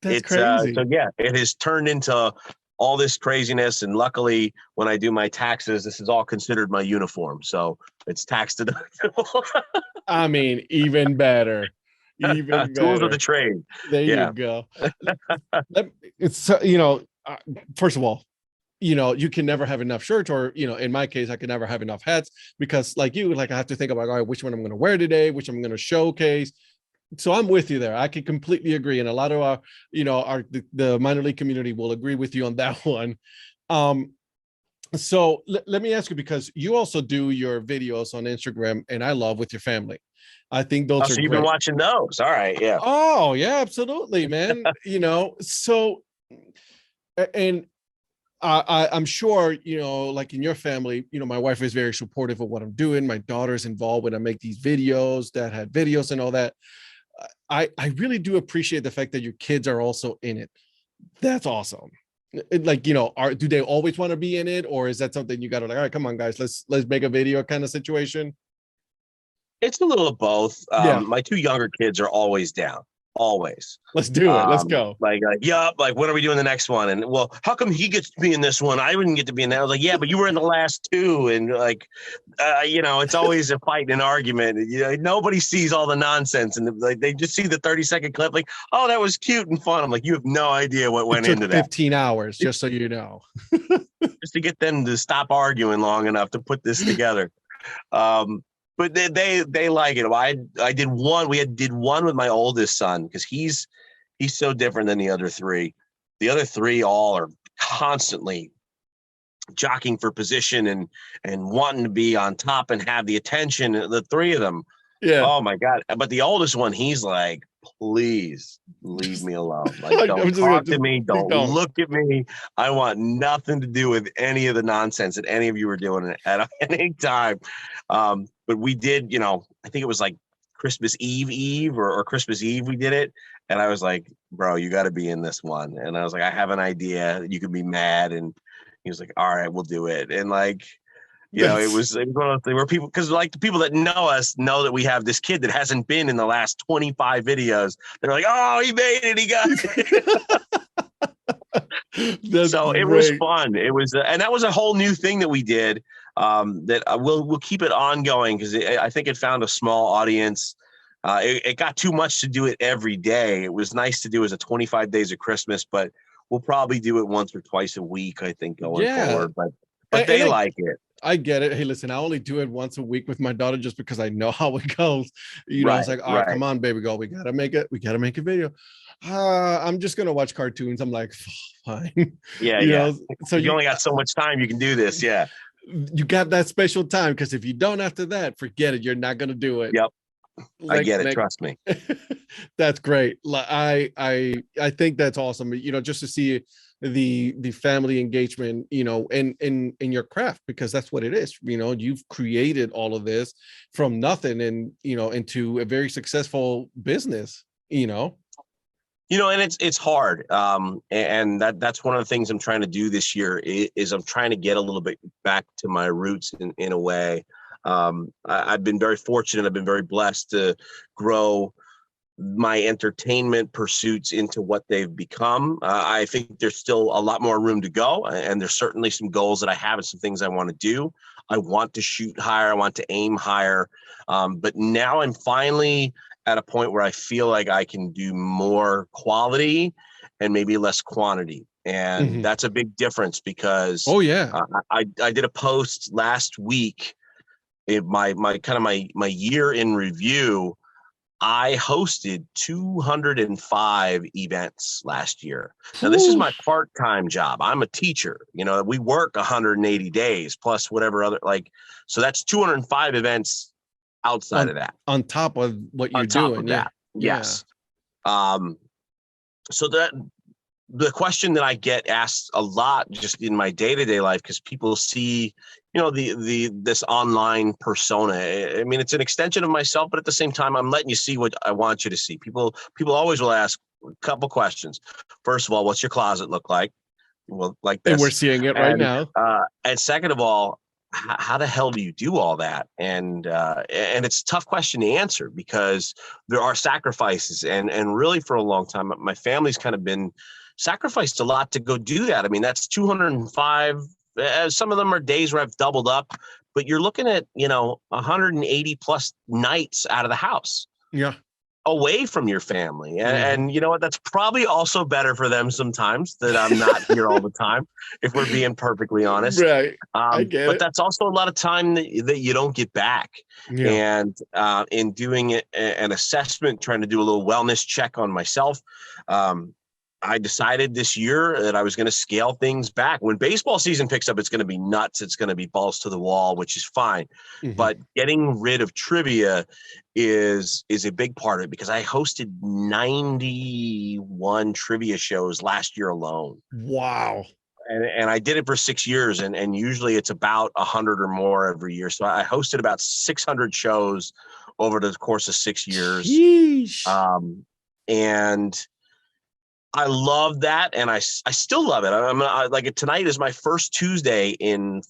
That's so crazy. yeah, it has turned into all this craziness. And luckily, when I do my taxes, this is all considered my uniform, so it's tax deductible. I mean, even better. Even Tools of the better. trade. There you Yeah. go. It's first of all, you can never have enough shirts, or in my case, I can never have enough hats because, like you, like I have to think about, all right, which one I'm going to wear today, which I'm going to showcase. So I'm with you there. I can completely agree, and a lot of our, the minor league community will agree with you on that one. Um, so let me ask you, because you also do your videos on Instagram, and I love with your family. I think Oh, those are so you've been great. watching those. All right. Yeah. Oh yeah, absolutely, man. So and I'm sure, like in your family, my wife is very supportive of what I'm doing. My daughter's involved when I make these videos, that had videos and all that. I really do appreciate the fact that your kids are also in it. That's awesome. Like, do they always want to be in it, or is that something you got to, like, all right, come on, guys, let's make a video kind of situation? It's a little of both. Yeah, My two younger kids are always down, always. let's do it. Let's go. Yeah, like when are we doing the next one? And well, how come he gets to be in this one? I wouldn't get to be in that. I was like, yeah, but you were in the last two, and like, it's always a fight and an argument. Nobody sees all the nonsense, and like they just see the 30-second clip, like, oh, that was cute and fun. I'm like, you have no idea what It went took into that. 15 hours, just so you know. Just to get them to stop arguing long enough to put this together. Um, but they like it. I did one. Did one with my oldest son because he's so different than the other three. The other three all are constantly jockeying for position and wanting to be on top and have the attention. The three of them. Yeah. Oh my God. But the oldest one, he's like, please leave me alone. Like, I'm don't just gonna talk to me. please Don't don't. look at me. I want nothing to do with any of the nonsense that any of you are doing at any time. But we did, I think it was like Christmas Eve or Christmas Eve we did it. And I was like, bro, you got to be in this one. And I was like, I have an idea. You could be mad. And he was like, all right, we'll do it. And like, it That's was one of those things where people, because like the people that know us know that we have this kid that hasn't been in the last 25 videos. They're like, oh, he made it. He got it. that's So it was great. fun. It was, and that was a whole new thing that we did that we'll keep it ongoing because I think it found a small audience. It got too much to do it every day. It was nice to do as a 25 days of Christmas, but we'll probably do it once or twice a week, I think, going Yeah. forward. But And they like it. I get it. Hey, listen, I only do it once a week with my daughter just because I know how it goes. It's Right, like, all right, right. come on, baby girl, we gotta make it. We gotta make a video. I'm just gonna watch cartoons. I'm like, fine. Yeah, you yeah. know, so You only got so much time you can do this. Yeah. you got that special time, because if you don't after that, forget it. You're not gonna do it. Yep. I Like, get it. Trust me. that's great. I think that's awesome. Just to see the family engagement, in your craft, because that's what it is. You've created all of this from nothing, and into a very successful business. And it's hard. And that's one of the things I'm trying to do this year is I'm trying to get a little bit back to my roots in a way. I've been very fortunate. I've been very blessed to grow my entertainment pursuits into what they've become. I think there's still a lot more room to go, and there's certainly some goals that I have and some things I want to do. I want to shoot higher. I want to aim higher. But now I'm finally at a point where I feel like I can do more quality and maybe less quantity. And that's a big difference because oh yeah, I did a post last week. My year in review, I hosted 205 events last year. Now, this is my part-time job. I'm a teacher. We work 180 days plus whatever other, so that's 205 events outside of that. On top of what you're on top doing. Of that. Yes. So the question that I get asked a lot just in my day-to-day life, because people see, this online persona. I mean, it's an extension of myself, but at the same time, I'm letting you see what I want you to see. People always will ask a couple questions. First of all, what's your closet look like? Well, like this. And we're seeing it right now. And second of all, how the hell do you do all that? And it's a tough question to answer because there are sacrifices, and really for a long time, my family's kind of been sacrificed a lot to go do that. I mean, that's 205. Some of them are days where I've doubled up, but you're looking at 180 plus nights out of the house. Yeah. Away from your family. And you know what? That's probably also better for them sometimes that I'm not here all the time, if we're being perfectly honest. Right. I get but it. that's also a lot of time that you don't get back. Yeah. And in doing an assessment, trying to do a little wellness check on myself, I decided this year that I was going to scale things back. When baseball season picks up, it's going to be nuts. It's going to be balls to the wall, which is fine. But getting rid of trivia is a big part of it, because I hosted 91 trivia shows last year alone. Wow. And I did it for 6 years, and usually it's about 100 or more every year. So I hosted about 600 shows over the course of 6 years. Sheesh. And I love that, and I still love it. Tonight is my first Tuesday in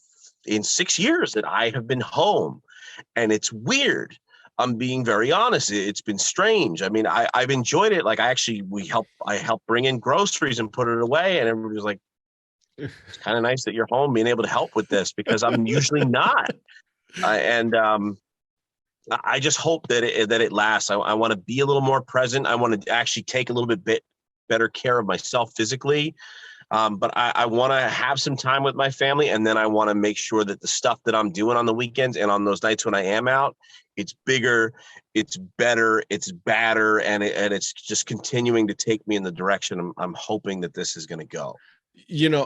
6 years that I have been home, and it's weird. I'm being very honest. It's been strange. I mean, I've enjoyed it. Like I help bring in groceries and put it away, and everybody's like, "It's kind of nice that you're home, being able to help with this," because I'm usually not. I just hope that it lasts. I want to be a little more present. I want to actually take a little bit better care of myself physically. But I want to have some time with my family. And then I want to make sure that the stuff that I'm doing on the weekends and on those nights when I am out, it's bigger, it's better, it's badder. And it's just continuing to take me in the direction I'm hoping that this is going to go.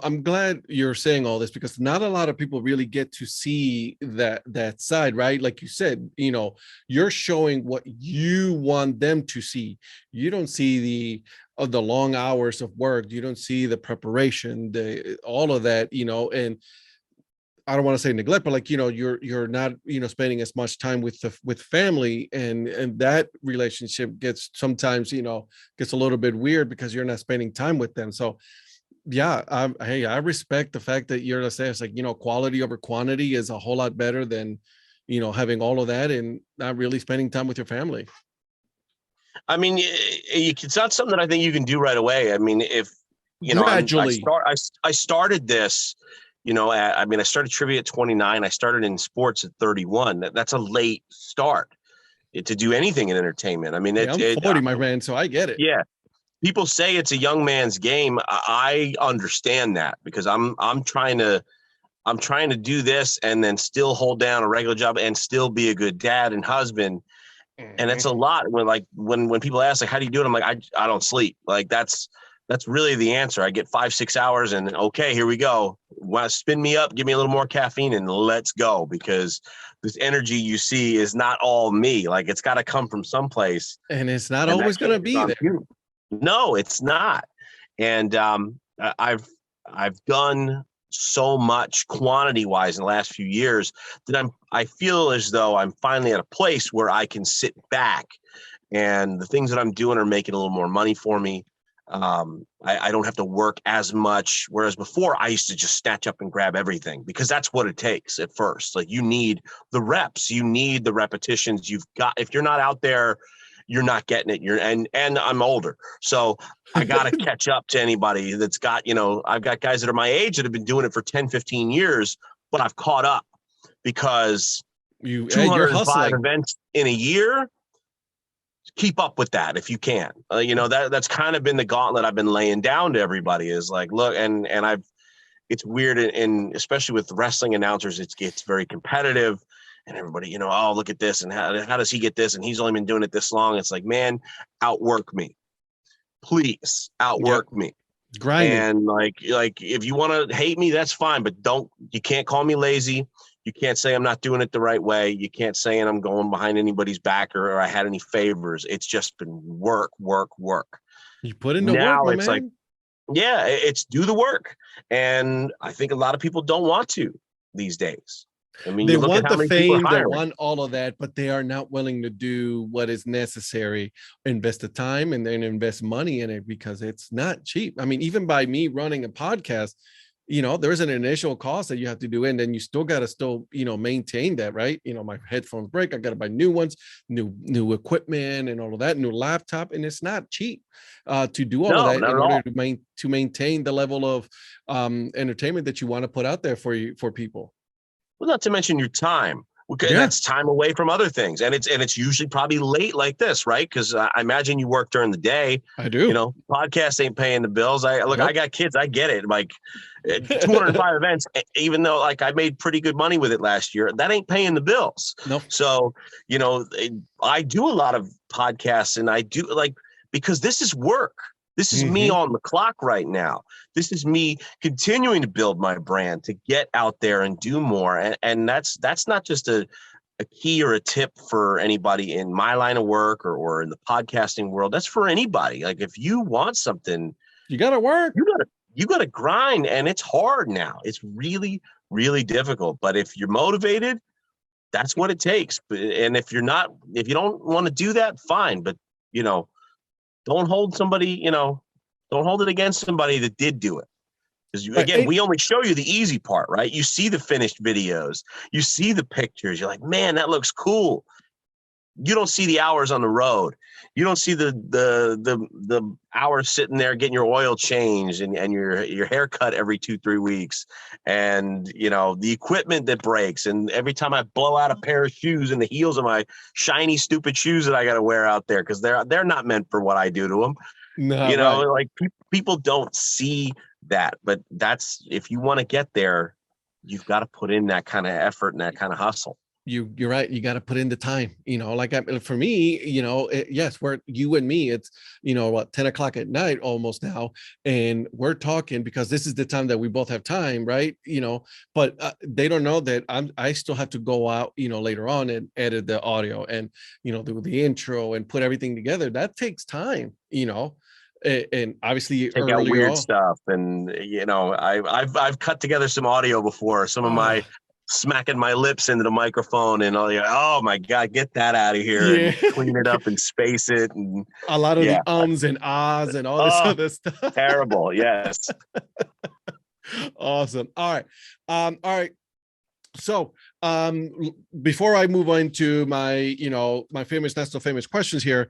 I'm glad you're saying all this, because not a lot of people really get to see that side, right? Like you said, you're showing what you want them to see. You don't see the long hours of work. You don't see the preparation, all of that, and I don't want to say neglect, but you're not, spending as much time with family, and that relationship gets sometimes, gets a little bit weird because you're not spending time with them. So yeah, I respect the fact that you're gonna say it's like, quality over quantity is a whole lot better than, having all of that and not really spending time with your family. I mean, it's not something that I think you can do right away. I mean, if gradually, I started this, I started trivia at 29. I started in sports at 31. That's a late start to do anything in entertainment. I mean, I'm 40, my man, so I get it. Yeah. People say it's a young man's game. I understand that, because I'm trying to do this and then still hold down a regular job and still be a good dad and husband. And it's a lot when people ask, like, how do you do it? I'm like, I don't sleep. Like that's That's really the answer. I get 5-6 hours and okay, here we go. Want to spin me up, give me a little more caffeine and let's go, because this energy you see is not all me. Like, it's got to come from someplace. And it's not And that always going to can't be on there. you. No, it's not. And I've done so much quantity wise in the last few years that I feel as though I'm finally at a place where I can sit back and the things that I'm doing are making a little more money for me. I don't have to work as much. Whereas before I used to just snatch up and grab everything, because that's what it takes at first. Like, you need the reps, you need the repetitions. If you're not out there, you're not getting it. And I'm older, so I got to catch up to anybody that's got, I've got guys that are my age that have been doing it for 10, 15 years, but I've caught up because You're 205 hustling. events in a year. Keep up with that if you can. That's kind of been the gauntlet I've been laying down to everybody, is like, look, and it's weird, and especially with wrestling announcers, it gets very competitive, and everybody, oh, look at this, and how does he get this, and he's only been doing it this long. It's like, man, outwork me, please, outwork me. Grinding. And like if you want to hate me, that's fine, but you can't call me lazy. You can't say I'm not doing it the right way. You can't say I'm going behind anybody's back or I had any favors. It's just been work. You put in the Now work, it's man. like, yeah, it's do the work. And I think a lot of people don't want to these days. I mean, They you look want at how the many people are fame, they hiring. want all of that, but they are not willing to do what is necessary, invest the time and then invest money in it, because it's not cheap. I mean, even by me running a podcast, there's an initial cost that you have to do, and then you still got to maintain that, right? My headphones break, I got to buy new ones, new equipment and all of that, new laptop, and it's not cheap to do all of that in order to maintain the level of entertainment that you want to put out there for people. Well, not to mention your time. Okay, that's time away from other things, and it's usually probably late like this, right? Because I imagine you work during the day. I do. Podcast ain't paying the bills. I got kids. I get it. Like 205 events, even though like I made pretty good money with it last year, that ain't paying the bills. No. So I do a lot of podcasts, and I do because this is work. This is me on the clock right now. This is me continuing to build my brand, to get out there and do more. And that's not just a key or a tip for anybody in my line of work or in the podcasting world. That's for anybody. Like, if you want something, you got to work. You got to grind, and it's hard now. It's really, really difficult. But if you're motivated, that's what it takes. And if you don't want to do that, fine. But, don't hold it against somebody that did do it. Because again, we only show you the easy part, right? You see the finished videos, you see the pictures. You're like, man, that looks cool. You don't see the hours on the road. You don't see the hours sitting there getting your oil changed and your hair cut every 2-3 weeks, and the equipment that breaks. And every time I blow out a pair of shoes and the heels of my shiny, stupid shoes that I got to wear out there because they're not meant for what I do to them. No, like people don't see that, but that's, if you want to get there, you've got to put in that kind of effort and that kind of hustle. You're right. You got to put in the time, for me, yes, we're you and me, it's, 10 o'clock at night almost now. And we're talking because this is the time that we both have time. Right. But they don't know that I still have to go out, later on and edit the audio and, do the intro and put everything together. That takes time, and obviously take out weird stuff. And, I've cut together some audio before, some of my smacking my lips into the microphone and all. Oh my God, get that out of here and clean it up and space it. And a lot of the ums and ahs and all this other stuff. Terrible. Yes. Awesome. All right. So before I move on to my, my famous, not so famous questions here,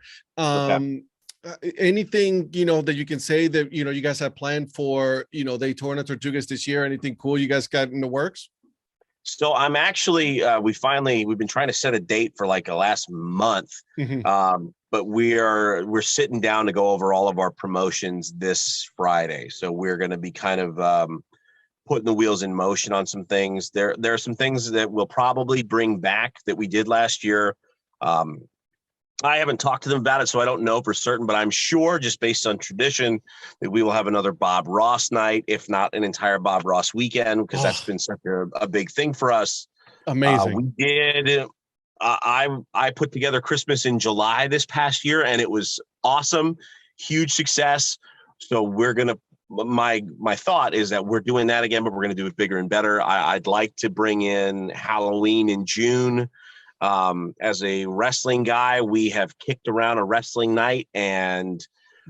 anything, that you can say that, you guys have planned for, Daytona Tortugas this year? Anything cool you guys got in the works? So I'm actually, we've been trying to set a date for like the last month, but we're sitting down to go over all of our promotions this Friday. So we're going to be kind of putting the wheels in motion on some things. There are some things that we'll probably bring back that we did last year. I haven't talked to them about it, so I don't know for certain, but I'm sure, just based on tradition, that we will have another Bob Ross night, if not an entire Bob Ross weekend, because that's Oh, been such a big thing for us. amazing. We did. I put together Christmas in July this past year, and it was awesome, huge success. So we're gonna. My thought is that we're doing that again, but we're gonna do it bigger and better. I'd like to bring in Halloween in June. As a wrestling guy, we have kicked around a wrestling night, and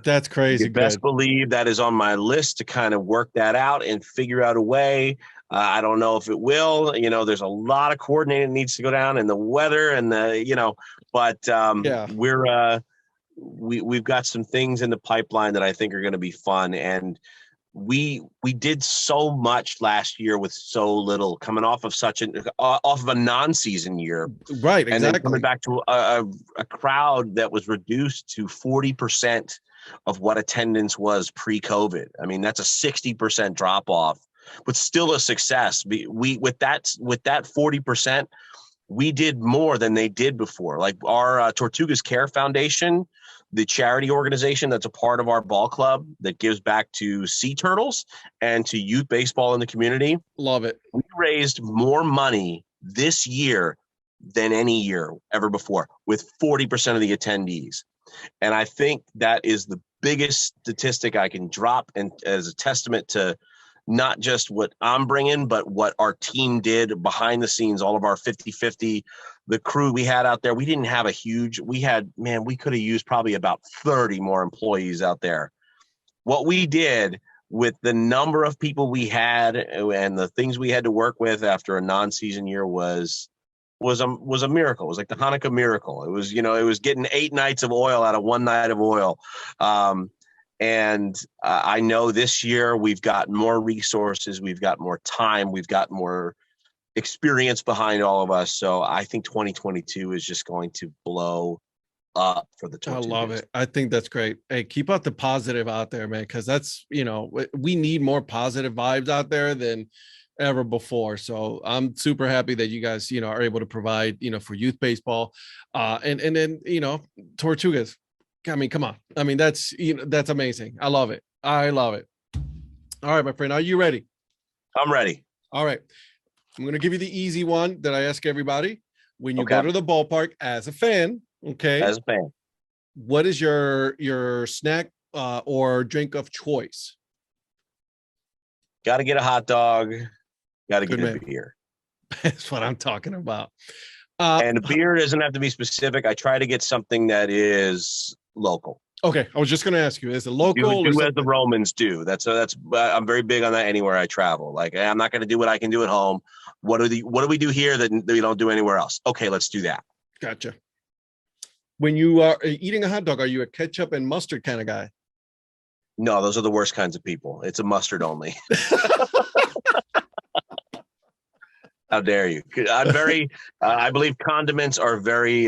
That's you crazy best good. believe that is on my list to kind of work that out and figure out a way. I don't know if it will. There's a lot of coordinating that needs to go down, and the weather, and but Yeah, we've got some things in the pipeline that I think are going to be fun. And we did so much last year with so little, coming off of off of a non-season year, right, and then coming exactly. back to a crowd that was reduced to 40% of what attendance was pre-COVID. I mean, that's a 60% drop off, but still a success. We with that 40%, we did more than they did before. Like our Tortugas Care Foundation, the charity organization that's a part of our ball club that gives back to sea turtles and to youth baseball in the community. Love it. We raised more money this year than any year ever before, with 40% of the attendees. And I think that is the biggest statistic I can drop, and as a testament to not just what I'm bringing, but what our team did behind the scenes, all of our 50-50, the crew we had out there. We didn't have we could have used probably about 30 more employees out there. What we did with the number of people we had and the things we had to work with after a non-season year was a miracle. It was like the Hanukkah miracle. It was getting 8 nights of oil out of 1 night of oil. And I know this year we've got more resources, we've got more time, we've got more experience behind all of us. So I think 2022 is just going to blow up for the I love Tortugas. it. I think that's great. Hey, keep out the positive out there, man, because that's, we need more positive vibes out there than ever before. So I'm super happy that you guys, are able to provide, for youth baseball. And then, Tortugas. I mean, come on. I mean, that's amazing. I love it. I love it. All right, my friend. Are you ready? I'm ready. All right. I'm going to give you the easy one that I ask everybody. When you go Okay. to the ballpark as a fan, okay, As a fan, what is your snack or drink of choice? got to get a hot dog, got to Good get a man. beer. That's what I'm talking about. And the beer doesn't have to be specific. I try to get something that is local. Okay, I was just going to ask you: is it local or Do as the something? Romans do. That's I'm very big on that anywhere I travel. Like, I'm not going to do what I can do at home. What do we do here that we don't do anywhere else? Okay, let's do that. Gotcha. When you are eating a hot dog, are you a ketchup and mustard kind of guy? No, those are the worst kinds of people. It's a mustard only. How dare you? I'm very. I believe condiments are very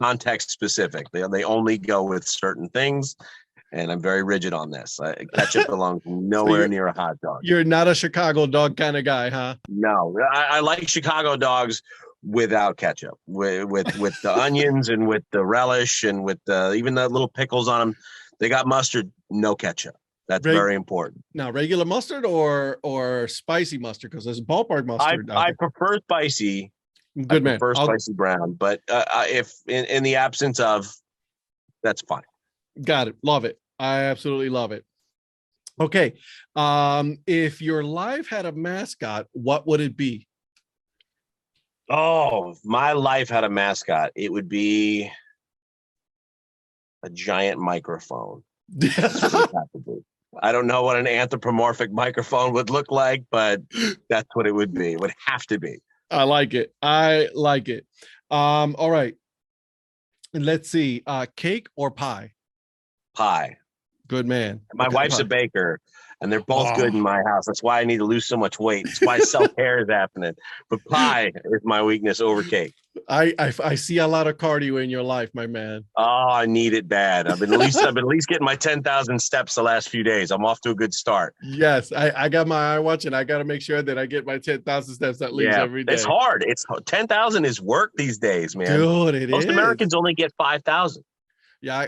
context specific. They only go with certain things, and I'm very rigid on this. Ketchup belongs So nowhere near a hot dog. you're not a Chicago dog kind of guy, huh? No, I like Chicago dogs without ketchup, with the onions and with the relish and with even the little pickles on them. They got mustard, no ketchup. That's Reg- very important. Now, regular mustard or spicy mustard, because there's ballpark I mustard out I there. prefer spicy. I Good man. prefer I'll spicy brown, but if in the absence of, that's fine. got it. Love it. I absolutely love it. Okay. If your life had a mascot, what would it be? Oh, if my life had a mascot, it would be a giant microphone. That's what it would have to be. I don't know what an anthropomorphic microphone would look like, but that's what it would be. It would have to be. I like it. I like it. All right. Let's see. Cake or pie? Pie. Good man. My What kind of wife's a pie? baker, and they're both good in Oh, my house. That's why I need to lose so much weight. That's why self-care is happening. But pie is my weakness over cake. I see a lot of cardio in your life, my man. Oh, I need it bad. I've been at least getting my 10,000 steps the last few days. I'm off to a good start. Yes, I got my iWatch and I got to make sure that I get my 10,000 steps at least Yeah, every it's day. hard. It's 10,000 is work these days, man. Dude, it Most is. Americans only get 5,000. Yeah,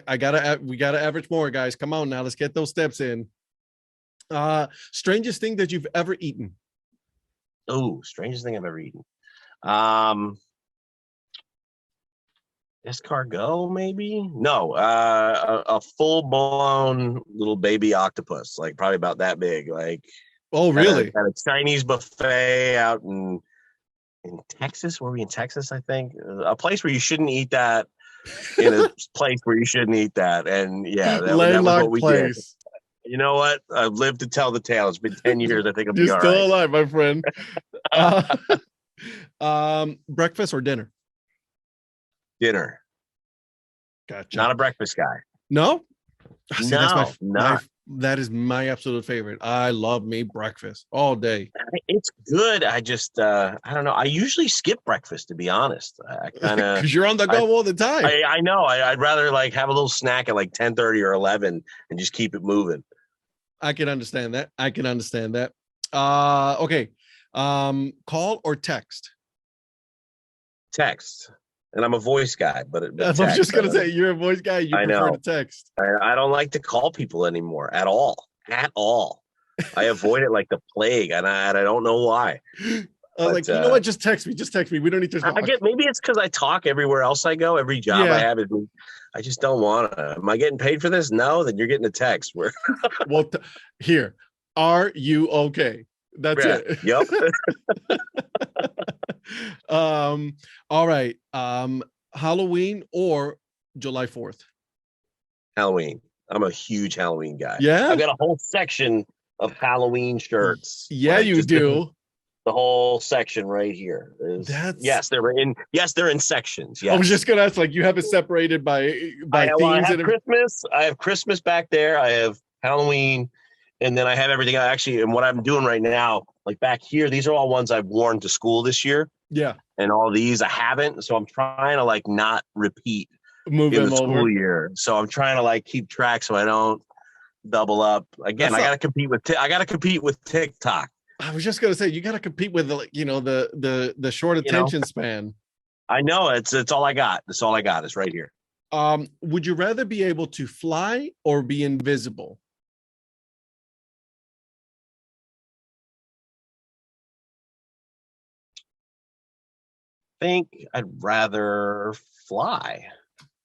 we gotta average more, guys. Come on now, let's get those steps in. Strangest thing that you've ever eaten. Oh, strangest thing I've ever eaten. Um, escargot, maybe? No, a full blown little baby octopus, like probably about that big, like Oh, at a really? at a Chinese buffet out in Texas. Were we in Texas? I think a place where you shouldn't eat that in a place where you shouldn't eat that. And yeah, that was what Landlocked we did. place. You know what? I've lived to tell the tale. It's been 10 years. I think I'll You're be all still right. alive, my friend. Uh, breakfast or dinner? Dinner. Gotcha. Not a breakfast guy. No? See, that's No, not. that is my absolute favorite. I love me breakfast all day. It's good. I just I don't know. I usually skip breakfast, to be honest. I kind of Because you're on the I go all the time. I know. I'd rather like have a little snack at like 10:30 or 11 and just keep it moving. I can understand that. I can understand that. Okay. Call or text? Text. And I'm a voice guy, but That's what I was just text. gonna say. You're a voice guy. You I prefer to know. text. I don't like to call people anymore at all. At all. I avoid it like the plague, and I don't know why. I was But like, you know what? Just text me. Just text me. We don't need to I talk. get maybe it's because I talk everywhere else I go. Every job I Yeah. have is I just don't want to. Am I getting paid for this? No, then you're getting a text. Where Well, here. Are you okay? That's yeah, it. yep. All right. Halloween or July 4th? Halloween. I'm a huge Halloween guy. Yeah. I've got a whole section of Halloween shirts. Yeah, Like you just do. the whole section right here is That's they're in sections. I was Yes. just gonna ask, like, you have it separated by I themes have and Christmas. I have Christmas back there. I have Halloween, and then I have everything. I actually, and what I'm doing right now, like back here, these are all ones I've worn to school this year, yeah, and all these I haven't. So I'm trying to like not repeat move in them the school over. year. So I'm trying to like keep track so I don't double up. Again, That's I got not to compete with I got to compete with TikTok. I was just gonna say you gotta compete with the short You know, attention span. I know it's all I got. That's all I got is right here. Would you rather be able to fly or be invisible? Think I'd rather fly.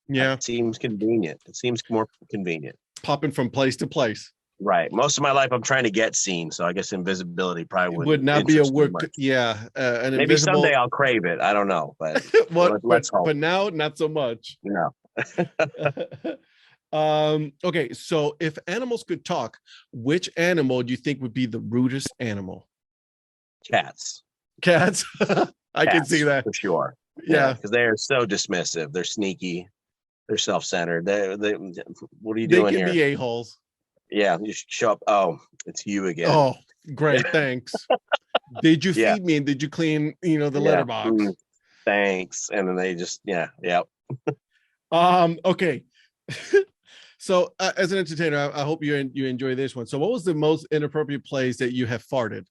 Yeah, It seems convenient. It seems more convenient. popping from place to place. Right. Most of my life, I'm trying to get seen, so I guess invisibility probably It would wouldn't not be a interest me work. much. Yeah, an Maybe someday invisible. I'll crave it. I don't know, but What? let's hope. But now, not so much. No, Okay, so if animals could talk, which animal do you think would be the rudest animal? cats. Cats. I can see Cats that. for sure. Yeah, because they're so dismissive. They're sneaky. They're self-centered. They what are you they doing can here? be a-holes. Yeah, you should show up. Oh, it's you again. Oh, great. Thanks. Did you Yeah, feed me and did you clean, the yeah. litter box? Thanks. And then they just yeah. Okay. So as an entertainer, I hope you enjoy this one. So what was the most inappropriate place that you have farted?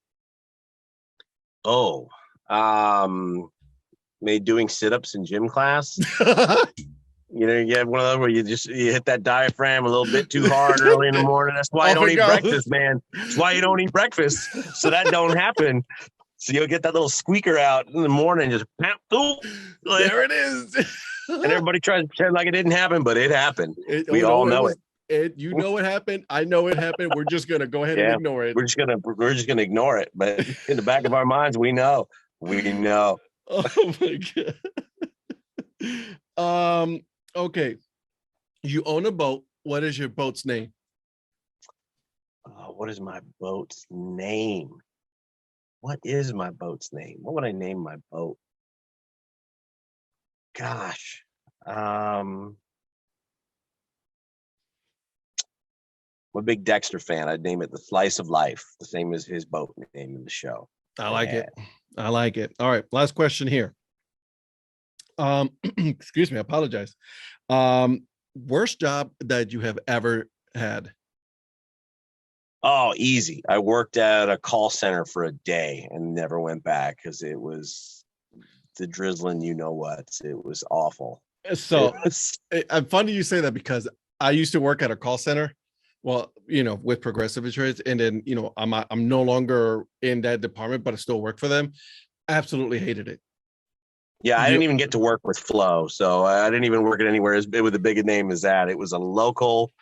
Oh, maybe doing sit-ups in gym class. You know, you have one of those where you hit that diaphragm a little bit too hard early in the morning. That's why you Off don't it eat goes. breakfast, man. That's why you don't eat breakfast. So that don't happen. So you'll get that little squeaker out in the morning, just and There it is. everybody tries to pretend like it didn't happen, but it happened. We all know it. You know what happened. I know it happened. We're just gonna go ahead and Yeah, ignore it. we're just gonna ignore it. But in the back of our minds, we know. We know. Oh my god. Okay. You own a boat. What is your boat's name? What is my boat's name? What is my boat's name? What would I name my boat? Gosh. I'm a big Dexter fan. I'd name it The Slice of Life, the same as his boat name in the show. I like it. I like it. All right. Last question here. Excuse me. I apologize. Worst job that you have ever had? Oh, easy. I worked at a call center for a day and never went back because it was the drizzling, you know what? It was awful. So I'm funny you say that because I used to work at a call center. Well, with Progressive Insurance, and then I'm no longer in that department, but I still work for them. Absolutely hated it. Yeah, I didn't even get to work with Flo, so I didn't even work at anywhere as big with a big name as that. It was a local.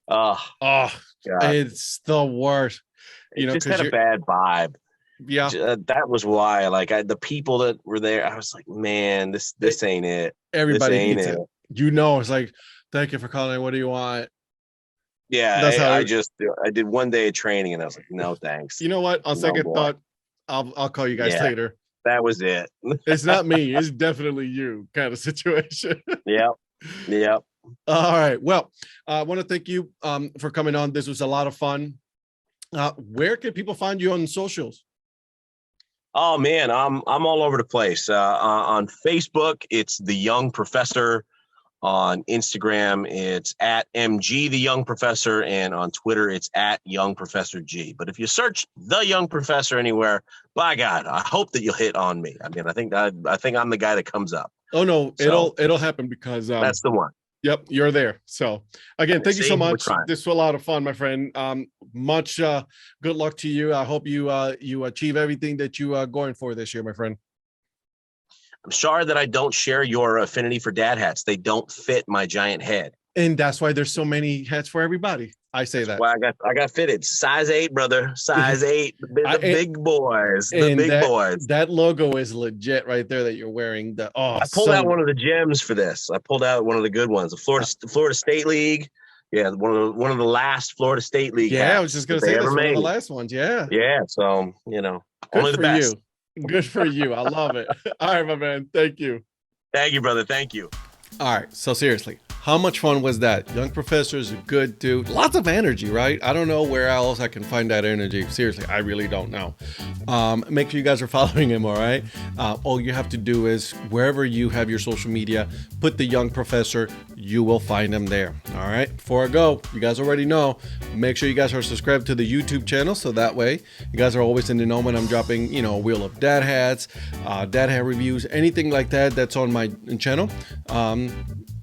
It's the worst. It just had a bad vibe. Yeah, that was why. Like the people that were there, I was like, man, this ain't it. Everybody ain't it. It's like, thank you for calling. What do you want? Yeah, I did one day of training and I was like, no, thanks. You know what? On second thought, I'll call you guys later. That was it. It's not me. It's definitely you kind of situation. Yep. All right. Well, I want to thank you for coming on. This was a lot of fun. Where can people find you on socials? Oh man, I'm all over the place. On Facebook, it's The Young Professor. On Instagram, it's at MG The Young Professor, and on Twitter, it's at Young Professor G. But if you search The Young Professor anywhere, by God, I hope that you'll hit on me. I mean, I think I'm the guy that comes up. Oh no, so, it'll happen because that's the one. Yep, you're there. So again, thank you so much. This was a lot of fun, my friend. Much good luck to you. I hope you achieve everything that you are going for this year, my friend. I'm sorry that I don't share your affinity for dad hats. They don't fit my giant head. And that's why there's so many hats for everybody. I say that. Well, I got fitted. Size 8, brother. Size 8. The big boys. The big boys. That logo is legit right there that you're wearing. I pulled out one of the gems for this. I pulled out one of the good ones. The Florida State League. Yeah, one of the last Florida State League. Yeah, I was just gonna say that's one of the last ones. Yeah. Yeah. So only the best. Good for you. I love it. All right, my man. Thank you. Thank you, brother. Thank you. All right. So seriously, how much fun was that? Young Professor is a good dude. Lots of energy, right? I don't know where else I can find that energy. Seriously, I really don't know. Make sure you guys are following him, all right? All you have to do is wherever you have your social media, put The Young Professor. You will find him there, all right? Before I go, you guys already know, make sure you guys are subscribed to the YouTube channel so that way you guys are always in the know when I'm dropping, a wheel of dad hats, dad hat reviews, anything like that that's on my channel.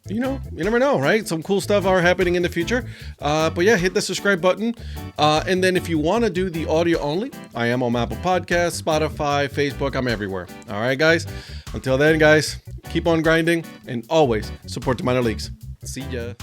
You never know, right? Some cool stuff are happening in the future. But yeah, hit the subscribe button. And then if you want to do the audio only, I am on Apple Podcasts, Spotify, Facebook. I'm everywhere. All right, guys. Until then, guys, keep on grinding and always support the minor leagues. See ya.